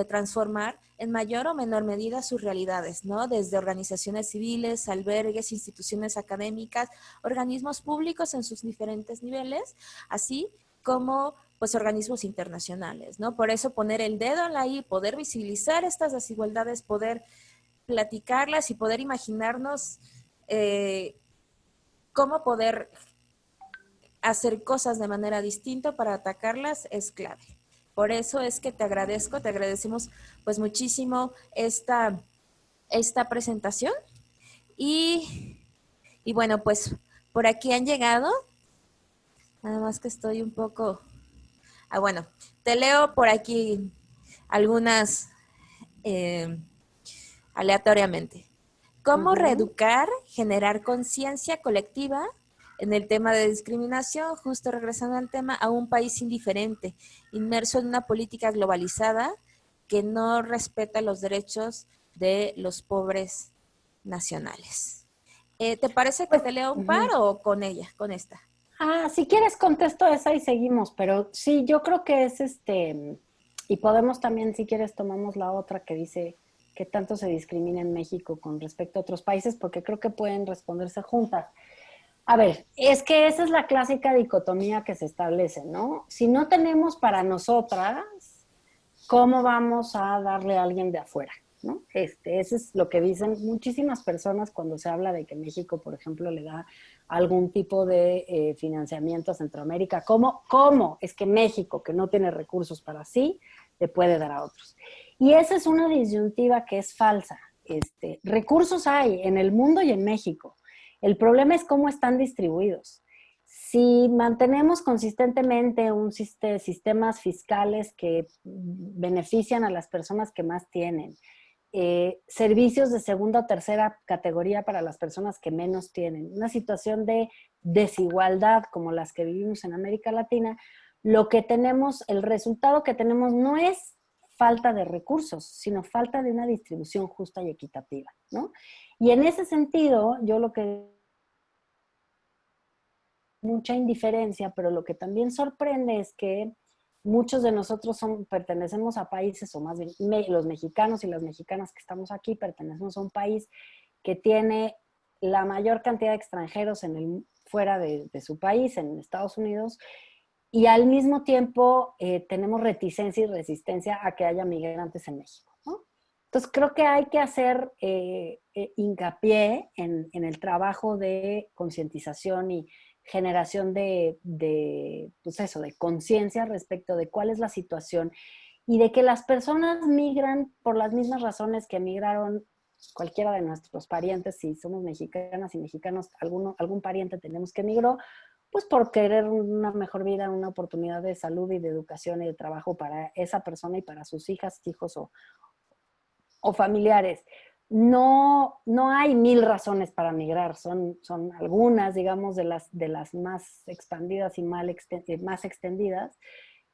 transformar en mayor o menor medida sus realidades, ¿no? Desde organizaciones civiles, albergues, instituciones académicas, organismos públicos en sus diferentes niveles, así como pues organismos internacionales, ¿no? Por eso poner el dedo en la I, poder visibilizar estas desigualdades, poder platicarlas y poder imaginarnos cómo poder hacer cosas de manera distinta para atacarlas es clave. Por eso es que te agradecemos pues muchísimo esta presentación y bueno, pues por aquí han llegado, nada más que estoy un poco... bueno, te leo por aquí algunas aleatoriamente. ¿Cómo reeducar, generar conciencia colectiva en el tema de discriminación, justo regresando al tema, a un país indiferente, inmerso en una política globalizada que no respeta los derechos de los pobres nacionales? ¿Te parece que Pues, te leo un par o con ella, con esta? si quieres contesto esa y seguimos, pero sí, yo creo que es y podemos también, si quieres, tomamos la otra que dice que tanto se discrimina en México con respecto a otros países, porque creo que pueden responderse juntas. A ver, es que esa es la clásica dicotomía que se establece, ¿no? Si no tenemos para nosotras, ¿cómo vamos a darle a alguien de afuera? ¿No? Eso es lo que dicen muchísimas personas cuando se habla de que México, por ejemplo, le da algún tipo de financiamiento a Centroamérica. ¿Cómo es que México, que no tiene recursos para sí, le puede dar a otros? Y esa es una disyuntiva que es falsa. Recursos hay en el mundo y en México. El problema es cómo están distribuidos. Si mantenemos consistentemente sistemas fiscales que benefician a las personas que más tienen, servicios de segunda o tercera categoría para las personas que menos tienen, una situación de desigualdad como las que vivimos en América Latina, el resultado que tenemos no es falta de recursos, sino falta de una distribución justa y equitativa, ¿no? Y en ese sentido, yo lo que mucha indiferencia, pero lo que también sorprende es que muchos de nosotros pertenecemos a países, o más bien los mexicanos y las mexicanas que estamos aquí, pertenecemos a un país que tiene la mayor cantidad de extranjeros fuera de su país, en Estados Unidos, y al mismo tiempo tenemos reticencia y resistencia a que haya migrantes en México, ¿no? Entonces creo que hay que hacer hincapié en el trabajo de concientización y generación pues eso, de conciencia respecto de cuál es la situación y de que las personas migran por las mismas razones que migraron cualquiera de nuestros parientes, si somos mexicanas y mexicanos, algún pariente tenemos que emigró, pues por querer una mejor vida, una oportunidad de salud y de educación y de trabajo para esa persona y para sus hijas, hijos o familiares. No hay 1000 razones para migrar, son algunas, digamos, de las más expandidas y más extendidas.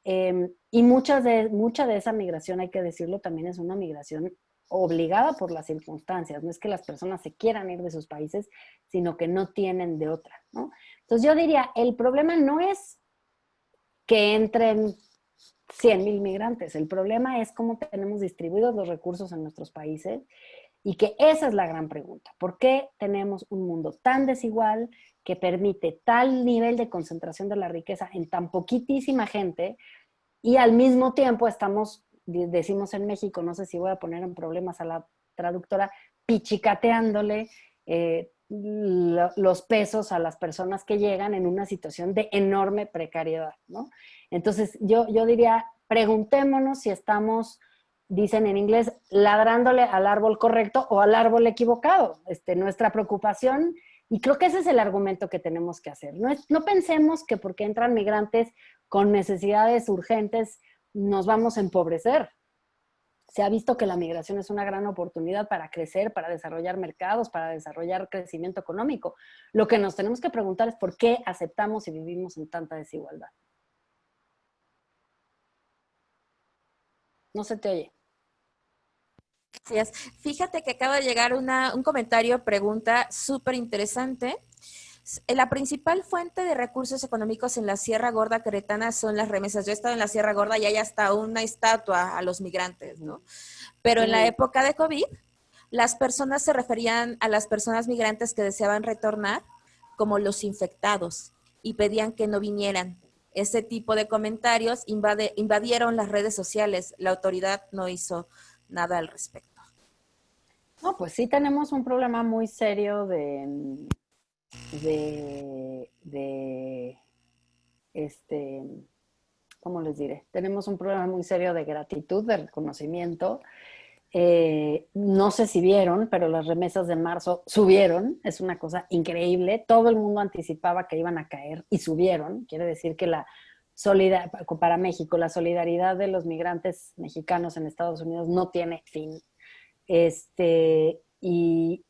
Y mucha de esa migración, hay que decirlo, también es una migración obligada por las circunstancias. No es que las personas se quieran ir de sus países, sino que no tienen de otra, ¿no? Entonces yo diría, el problema no es que entren 100,000 migrantes. El problema es cómo tenemos distribuidos los recursos en nuestros países y que esa es la gran pregunta. ¿Por qué tenemos un mundo tan desigual que permite tal nivel de concentración de la riqueza en tan poquitísima gente y al mismo tiempo decimos en México, no sé si voy a poner en problemas a la traductora, pichicateándole los pesos a las personas que llegan en una situación de enorme precariedad, ¿no? Entonces, yo diría, preguntémonos si estamos, dicen en inglés, ladrándole al árbol correcto o al árbol equivocado. Nuestra preocupación, y creo que ese es el argumento que tenemos que hacer. No pensemos que porque entran migrantes con necesidades urgentes nos vamos a empobrecer. Se ha visto que la migración es una gran oportunidad para crecer, para desarrollar mercados, para desarrollar crecimiento económico. Lo que nos tenemos que preguntar es por qué aceptamos y vivimos en tanta desigualdad. No se te oye. Gracias. Fíjate que acaba de llegar un comentario, pregunta súper interesante La principal fuente de recursos económicos en la Sierra Gorda queretana son las remesas. Yo he estado en la Sierra Gorda y hay hasta una estatua a los migrantes, ¿no? Pero en la época de COVID, las personas se referían a las personas migrantes que deseaban retornar como los infectados y pedían que no vinieran. Ese tipo de comentarios invadieron las redes sociales. La autoridad no hizo nada al respecto. No, pues sí tenemos un problema muy serio de este, ¿cómo les diré? Tenemos un problema muy serio de gratitud, de reconocimiento. No sé si vieron, pero las remesas de marzo subieron, es una cosa increíble. Todo el mundo anticipaba que iban a caer y subieron. Quiere decir que para México, la solidaridad de los migrantes mexicanos en Estados Unidos no tiene fin. Este, y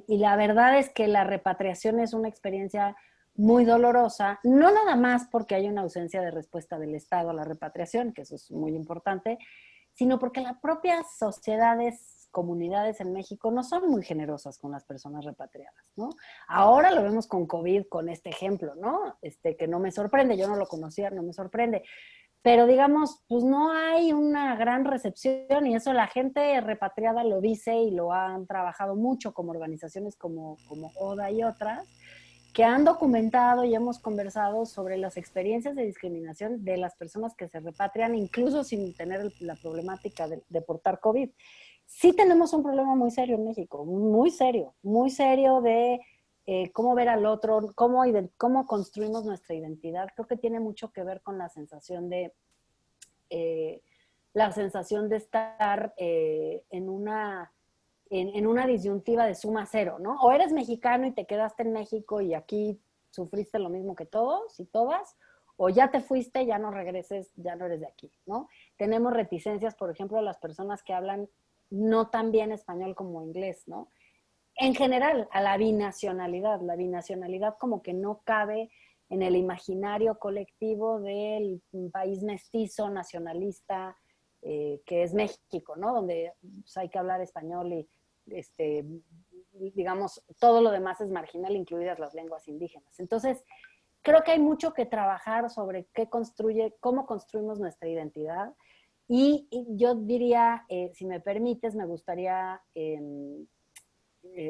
la verdad es que la repatriación es una experiencia muy dolorosa, no nada más porque hay una ausencia de respuesta del Estado a la repatriación, que eso es muy importante, sino porque las propias sociedades, comunidades en México no son muy generosas con las personas repatriadas, ¿no? Ahora lo vemos con COVID, con este ejemplo, ¿no? Que no me sorprende, yo no lo conocía, no me sorprende, pero digamos, pues no hay una gran recepción y eso la gente repatriada lo dice y lo han trabajado mucho como organizaciones como ODA y otras, que han documentado y hemos conversado sobre las experiencias de discriminación de las personas que se repatrian, incluso sin tener la problemática de portar COVID. Sí tenemos un problema muy serio en México, muy serio de cómo ver al otro, cómo construimos nuestra identidad. Creo que tiene mucho que ver con eh, la sensación de estar en una disyuntiva de suma cero, ¿no? O eres mexicano y te quedaste en México y aquí sufriste lo mismo que todos y todas, o ya te fuiste, ya no regreses, ya no eres de aquí, ¿no? Tenemos reticencias, por ejemplo, a las personas que hablan no tan bien español como inglés, ¿no? En general, a la binacionalidad como que no cabe en el imaginario colectivo del país mestizo, nacionalista, que es México, ¿no? Donde pues, hay que hablar español y, digamos, todo lo demás es marginal, incluidas las lenguas indígenas. Entonces, creo que hay mucho que trabajar sobre cómo construimos nuestra identidad. Y yo diría, si me permites, me gustaría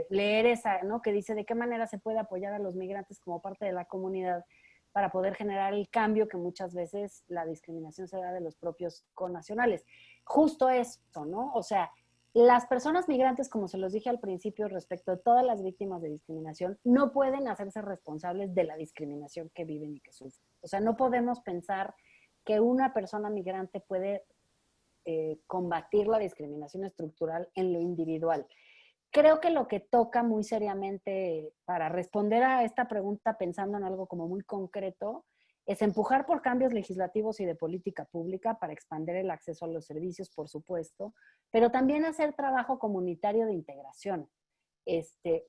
leer esa, ¿no? Que dice de qué manera se puede apoyar a los migrantes como parte de la comunidad para poder generar el cambio que muchas veces la discriminación se da de los propios connacionales. Justo eso, ¿no? O sea, las personas migrantes, como se los dije al principio respecto de todas las víctimas de discriminación, no pueden hacerse responsables de la discriminación que viven y que sufren. O sea, no podemos pensar que una persona migrante puede combatir la discriminación estructural en lo individual. Creo que lo que toca muy seriamente para responder a esta pregunta pensando en algo como muy concreto es empujar por cambios legislativos y de política pública para expandir el acceso a los servicios, por supuesto, pero también hacer trabajo comunitario de integración.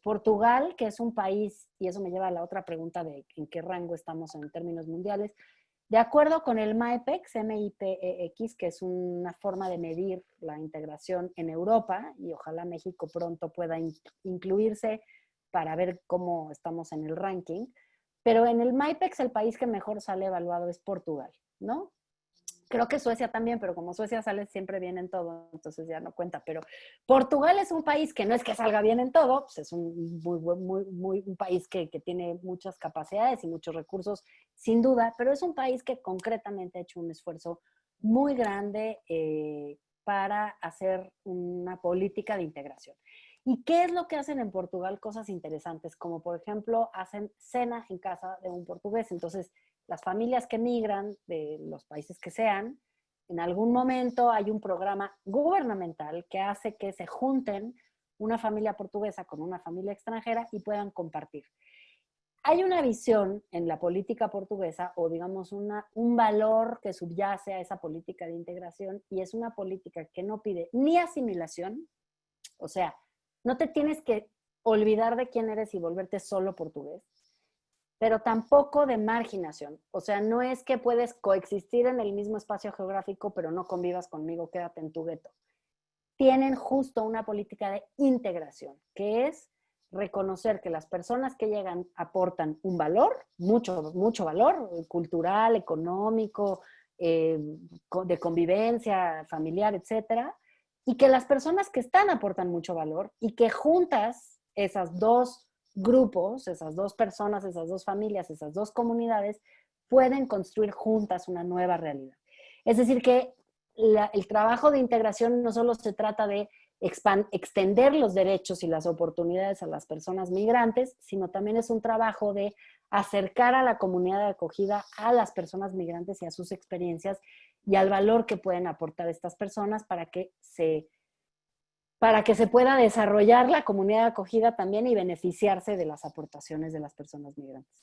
Portugal, que es un país, y eso me lleva a la otra pregunta de en qué rango estamos en términos mundiales, de acuerdo con el MIPEX, MIPEX, que es una forma de medir la integración en Europa, y ojalá México pronto pueda incluirse para ver cómo estamos en el ranking, pero en el MIPEX el país que mejor sale evaluado es Portugal, ¿no? Creo que Suecia también, pero como Suecia sale siempre bien en todo, entonces ya no cuenta. Pero Portugal es un país que no es que salga bien en todo, pues es un país que tiene muchas capacidades y muchos recursos, sin duda, pero es un país que concretamente ha hecho un esfuerzo muy grande para hacer una política de integración. ¿Y qué es lo que hacen en Portugal? Cosas interesantes, como por ejemplo hacen cena en casa de un portugués. Entonces, las familias que migran de los países que sean, en algún momento hay un programa gubernamental que hace que se junten una familia portuguesa con una familia extranjera y puedan compartir. Hay una visión en la política portuguesa o digamos un valor que subyace a esa política de integración y es una política que no pide ni asimilación, o sea, no te tienes que olvidar de quién eres y volverte solo portugués, pero tampoco de marginación. O sea, no es que puedes coexistir en el mismo espacio geográfico, pero no convivas conmigo, quédate en tu gueto. Tienen justo una política de integración, que es reconocer que las personas que llegan aportan un valor, mucho valor, cultural, económico, de convivencia familiar, etcétera, y que las personas que están aportan mucho valor y que juntas esas dos grupos, esas dos personas, esas dos familias, esas dos comunidades, pueden construir juntas una nueva realidad. Es decir, que el trabajo de integración no solo se trata de extender los derechos y las oportunidades a las personas migrantes, sino también es un trabajo de acercar a la comunidad de acogida a las personas migrantes y a sus experiencias y al valor que pueden aportar estas personas para que se pueda desarrollar la comunidad de acogida también y beneficiarse de las aportaciones de las personas migrantes.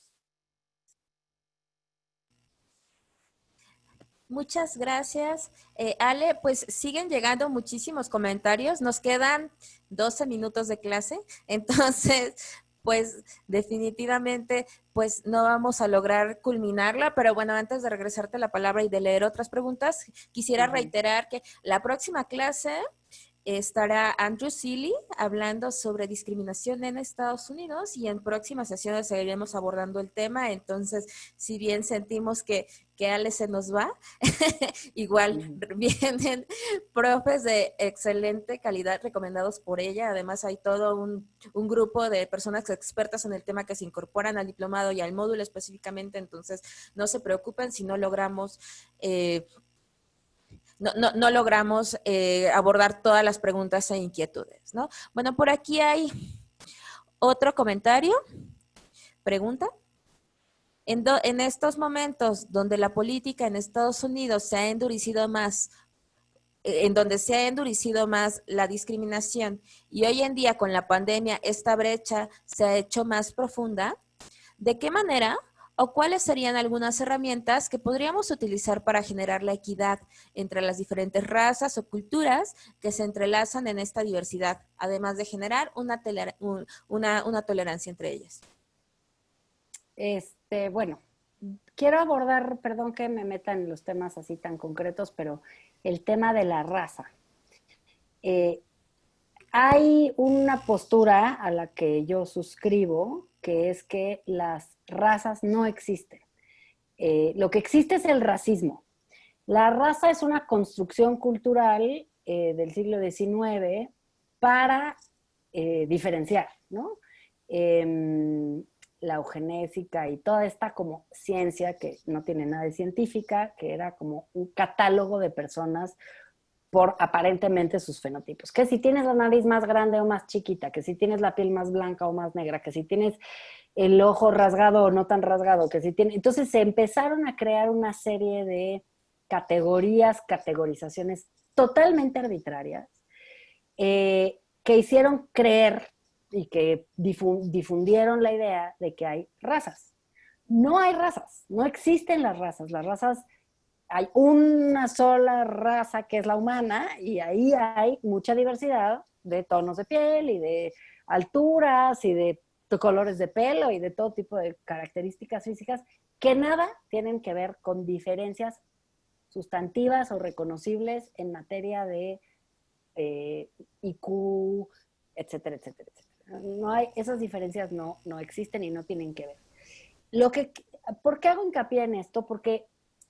Muchas gracias. Ale, pues siguen llegando muchísimos comentarios. Nos quedan 12 minutos de clase, entonces, pues definitivamente, pues no vamos a lograr culminarla, pero bueno, antes de regresarte la palabra y de leer otras preguntas, quisiera reiterar que la próxima clase estará Andrew Seeley hablando sobre discriminación en Estados Unidos y en próximas sesiones seguiremos abordando el tema. Entonces, si bien sentimos que Ale se nos va, igual vienen profes de excelente calidad recomendados por ella. Además, hay todo un grupo de personas expertas en el tema que se incorporan al diplomado y al módulo específicamente. Entonces, no se preocupen si no logramos no logramos abordar todas las preguntas e inquietudes, ¿no? Bueno, por aquí hay otro comentario, pregunta. En estos momentos donde la política en Estados Unidos se ha endurecido más, en donde se ha endurecido más la discriminación y hoy en día con la pandemia esta brecha se ha hecho más profunda, ¿de qué manera o cuáles serían algunas herramientas que podríamos utilizar para generar la equidad entre las diferentes razas o culturas que se entrelazan en esta diversidad, además de generar una tolerancia entre ellas? Bueno, quiero abordar, perdón que me meta en los temas así tan concretos, pero el tema de la raza. Hay una postura a la que yo suscribo, que es que las razas no existen. Lo que existe es el racismo. La raza es una construcción cultural del siglo XIX para diferenciar, ¿no? La eugenésica y toda esta como ciencia que no tiene nada de científica, que era como un catálogo de personas por aparentemente sus fenotipos. Que si tienes la nariz más grande o más chiquita, que si tienes la piel más blanca o más negra, que si tienes el ojo rasgado o no tan rasgado, que si tienes... Entonces se empezaron a crear una serie de categorías, categorizaciones totalmente arbitrarias, que hicieron creer y que difundieron la idea de que hay razas. No hay razas, no existen las razas. Las razas, hay una sola raza que es la humana y ahí hay mucha diversidad de tonos de piel y de alturas y de colores de pelo y de todo tipo de características físicas que nada tienen que ver con diferencias sustantivas o reconocibles en materia de IQ, etcétera, etcétera, etcétera. No hay, esas diferencias no existen y no tienen que ver. ¿Por qué hago hincapié en esto? Porque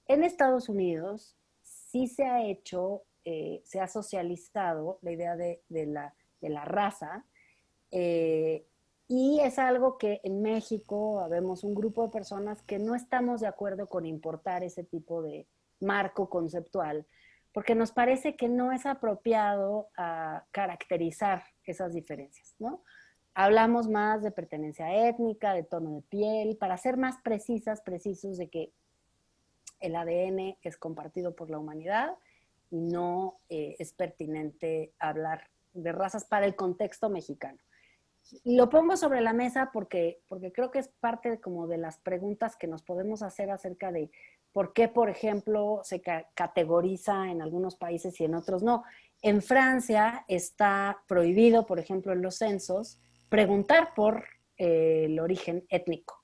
en Estados Unidos sí se ha hecho, se ha socializado la idea de la raza, y es algo que en México habemos un grupo de personas que no estamos de acuerdo con importar ese tipo de marco conceptual, porque nos parece que no es apropiado a caracterizar esas diferencias, ¿no? Hablamos más de pertenencia étnica, de tono de piel, para ser más precisos de que el ADN es compartido por la humanidad y no es pertinente hablar de razas para el contexto mexicano. Lo pongo sobre la mesa porque creo que es parte como de las preguntas que nos podemos hacer acerca de por qué, por ejemplo, se categoriza en algunos países y en otros no. En Francia está prohibido, por ejemplo, en los censos, preguntar por el origen étnico.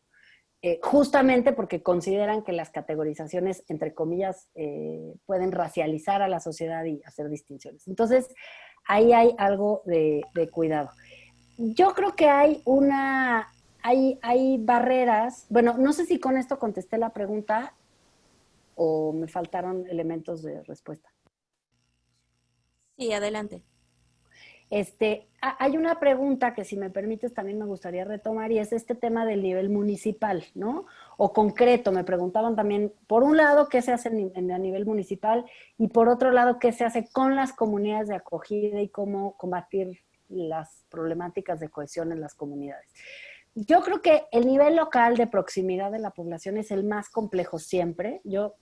Justamente porque consideran que las categorizaciones, entre comillas, pueden racializar a la sociedad y hacer distinciones. Entonces, ahí hay algo de cuidado. Yo creo que hay barreras. Bueno, no sé si con esto contesté la pregunta o me faltaron elementos de respuesta. Sí, adelante. Hay una pregunta que si me permites también me gustaría retomar y es este tema del nivel municipal, ¿no? O concreto, me preguntaban también, por un lado, qué se hace a nivel municipal y por otro lado, qué se hace con las comunidades de acogida y cómo combatir las problemáticas de cohesión en las comunidades. Yo creo que el nivel local de proximidad de la población es el más complejo siempre. Yo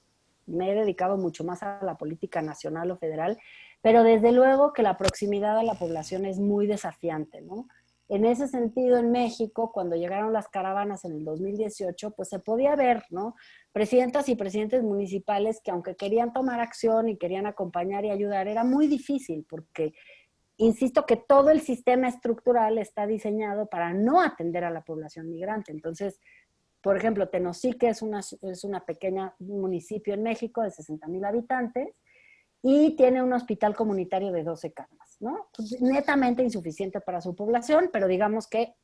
me he dedicado mucho más a la política nacional o federal, pero desde luego que la proximidad a la población es muy desafiante, ¿no? En ese sentido, en México, cuando llegaron las caravanas en el 2018, pues se podía ver, ¿no? Presidentas y presidentes municipales que aunque querían tomar acción y querían acompañar y ayudar, era muy difícil porque insisto que todo el sistema estructural está diseñado para no atender a la población migrante. Entonces, por ejemplo, Tenosique es una pequeña municipio en México de 60,000 habitantes y tiene un hospital comunitario de 12 camas, ¿no? Pues, netamente insuficiente para su población, pero digamos que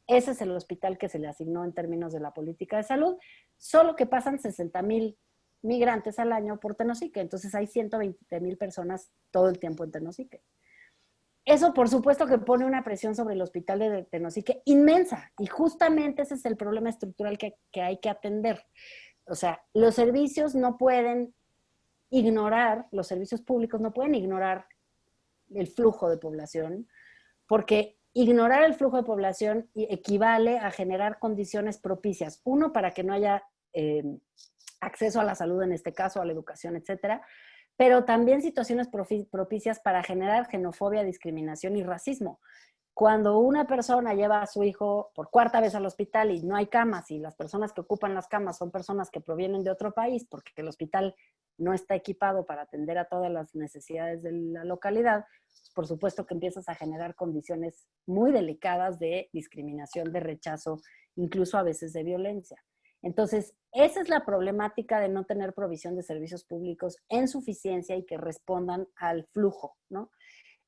ese es el hospital que se le asignó en términos de la política de salud, solo que pasan 60,000 migrantes al año por Tenosique, entonces hay 120,000 personas todo el tiempo en Tenosique. Eso, por supuesto, que pone una presión sobre el hospital de Tenosique inmensa. Y justamente ese es el problema estructural que hay que atender. O sea, los servicios no pueden ignorar, los servicios públicos no pueden ignorar el flujo de población, porque ignorar el flujo de población equivale a generar condiciones propicias. Uno, para que no haya acceso a la salud, en este caso, a la educación, etcétera, pero también situaciones propicias para generar xenofobia, discriminación y racismo. Cuando una persona lleva a su hijo por cuarta vez al hospital y no hay camas y las personas que ocupan las camas son personas que provienen de otro país porque el hospital no está equipado para atender a todas las necesidades de la localidad, pues por supuesto que empiezas a generar condiciones muy delicadas de discriminación, de rechazo, incluso a veces de violencia. Entonces, esa es la problemática de no tener provisión de servicios públicos en suficiencia y que respondan al flujo, ¿no?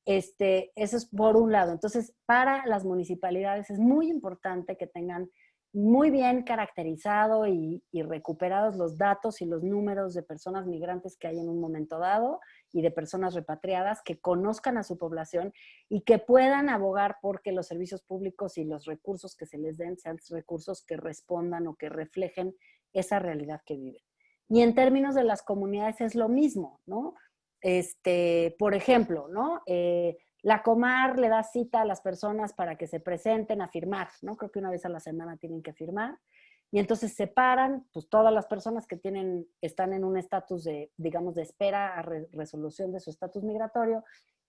Eso es por un lado. Entonces, para las municipalidades es muy importante que tengan muy bien caracterizado y recuperados los datos y los números de personas migrantes que hay en un momento dado y de personas repatriadas, que conozcan a su población y que puedan abogar porque los servicios públicos y los recursos que se les den sean recursos que respondan o que reflejen esa realidad que viven. Y en términos de las comunidades es lo mismo, ¿no? Por ejemplo, ¿no? La Comar le da cita a las personas para que se presenten a firmar, ¿no? Creo que una vez a la semana tienen que firmar. Y entonces separan, pues, todas las personas que están en un estatus de, digamos, de espera a resolución de su estatus migratorio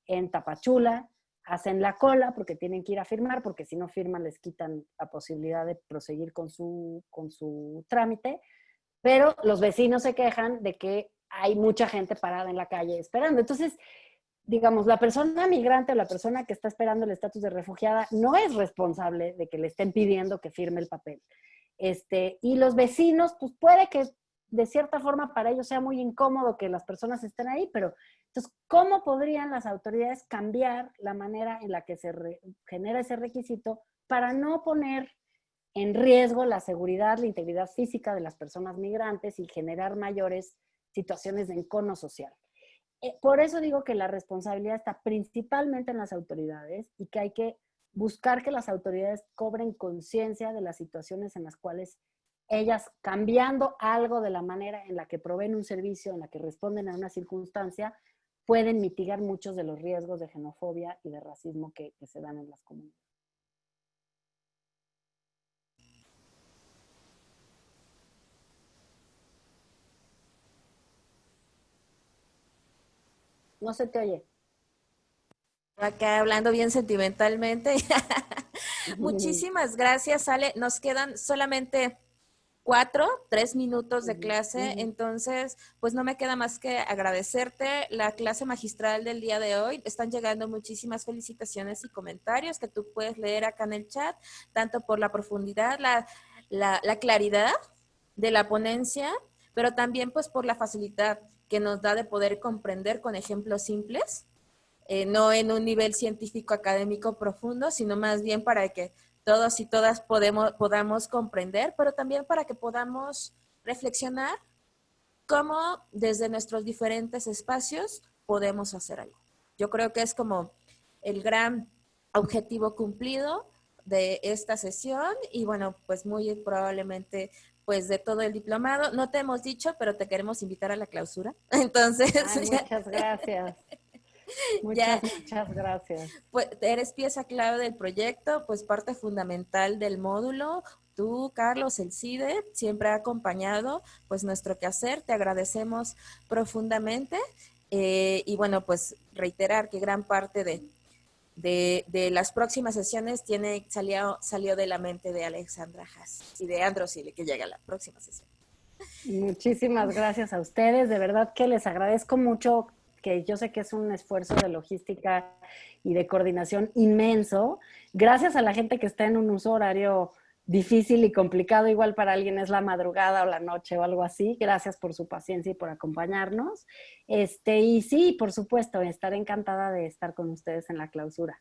en Tapachula, hacen la cola porque tienen que ir a firmar, porque si no firman les quitan la posibilidad de proseguir con su trámite, pero los vecinos se quejan de que hay mucha gente parada en la calle esperando. Entonces, digamos, la persona migrante o la persona que está esperando el estatus de refugiada no es responsable de que le estén pidiendo que firme el papel. Y los vecinos, pues puede que de cierta forma para ellos sea muy incómodo que las personas estén ahí, pero entonces, ¿cómo podrían las autoridades cambiar la manera en la que se genera ese requisito para no poner en riesgo la seguridad, la integridad física de las personas migrantes y generar mayores situaciones de encono social? Por eso digo que la responsabilidad está principalmente en las autoridades y que hay que buscar que las autoridades cobren conciencia de las situaciones en las cuales ellas, cambiando algo de la manera en la que proveen un servicio, en la que responden a una circunstancia, pueden mitigar muchos de los riesgos de xenofobia y de racismo que se dan en las comunidades. No se te oye. Acá hablando bien sentimentalmente. Muchísimas gracias, Ale. Nos quedan solamente 3 minutos de clase, entonces pues no me queda más que agradecerte la clase magistral del día de hoy. Están llegando muchísimas felicitaciones y comentarios que tú puedes leer acá en el chat, tanto por la profundidad, la claridad de la ponencia, pero también pues por la facilidad que nos da de poder comprender con ejemplos simples no en un nivel científico académico profundo, sino más bien para que todos y todas podamos comprender, pero también para que podamos reflexionar cómo desde nuestros diferentes espacios podemos hacer algo. Yo creo que es como el gran objetivo cumplido de esta sesión y bueno, pues muy probablemente pues de todo el diplomado. No te hemos dicho, pero te queremos invitar a la clausura. Entonces, Ay, muchas gracias. ya, Muchas gracias. pues eres pieza clave del proyecto, pues parte fundamental del módulo. Tú, Carlos, el CIDE, siempre ha acompañado pues nuestro quehacer. Te agradecemos profundamente. Y bueno, pues reiterar que gran parte de las próximas sesiones salió de la mente de Alexandra Haas y de Androsile, que llega a la próxima sesión. Muchísimas gracias a ustedes. De verdad que les agradezco mucho, que yo sé que es un esfuerzo de logística y de coordinación inmenso. Gracias a la gente que está en un uso horario difícil y complicado, igual para alguien es la madrugada o la noche o algo así. Gracias por su paciencia y por acompañarnos. Y sí, por supuesto, estaré encantada de estar con ustedes en la clausura.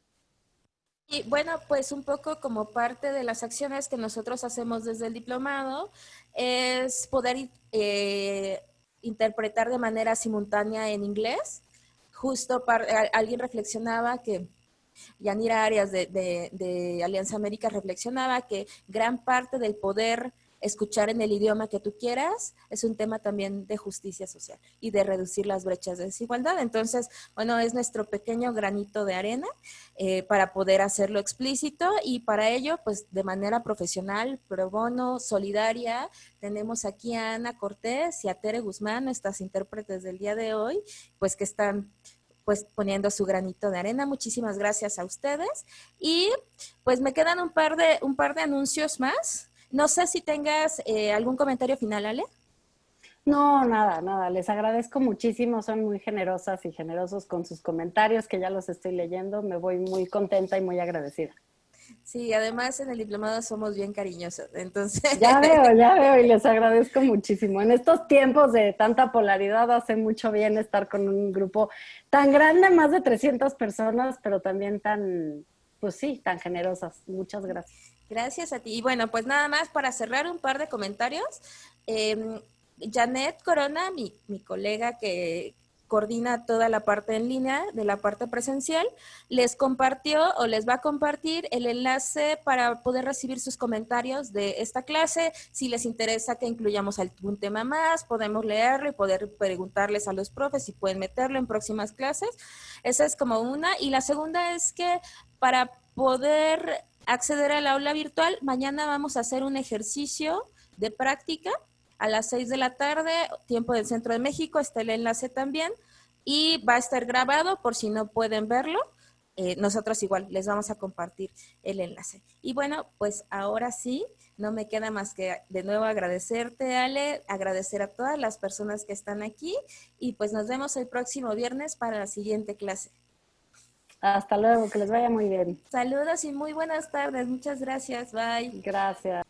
Y bueno, pues un poco como parte de las acciones que nosotros hacemos desde el diplomado es poder interpretar de manera simultánea en inglés. Justo alguien reflexionaba que Yanira Arias de Alianza América reflexionaba que gran parte del poder escuchar en el idioma que tú quieras es un tema también de justicia social y de reducir las brechas de desigualdad. Entonces, bueno, es nuestro pequeño granito de arena para poder hacerlo explícito y para ello, pues de manera profesional, pro bono, solidaria, tenemos aquí a Ana Cortés y a Tere Guzmán, nuestras intérpretes del día de hoy, pues que están pues poniendo su granito de arena. Muchísimas gracias a ustedes. Y pues me quedan un par de anuncios más. No sé si tengas algún comentario final, Ale. No, nada, nada. Les agradezco muchísimo. Son muy generosas y generosos con sus comentarios, que ya los estoy leyendo. Me voy muy contenta y muy agradecida. Sí, además en el diplomado somos bien cariñosos, entonces. Ya veo y les agradezco muchísimo. En estos tiempos de tanta polaridad hace mucho bien estar con un grupo tan grande, más de 300 personas, pero también tan, pues sí, tan generosas. Muchas gracias. Gracias a ti. Y bueno, pues nada más para cerrar un par de comentarios. Janet Corona, mi colega que coordina toda la parte en línea de la parte presencial, les compartió o les va a compartir el enlace para poder recibir sus comentarios de esta clase. Si les interesa que incluyamos algún tema más, podemos leerlo y poder preguntarles a los profes si pueden meterlo en próximas clases. Esa es como una. Y la segunda es que para poder acceder al aula virtual, mañana vamos a hacer un ejercicio de práctica a las 6 de la tarde, tiempo del Centro de México, está el enlace también, y va a estar grabado por si no pueden verlo. Nosotros igual les vamos a compartir el enlace. Y bueno, pues ahora sí, no me queda más que de nuevo agradecerte, Ale, agradecer a todas las personas que están aquí, y pues nos vemos el próximo viernes para la siguiente clase. Hasta luego, que les vaya muy bien. Saludos y muy buenas tardes. Muchas gracias. Bye. Gracias.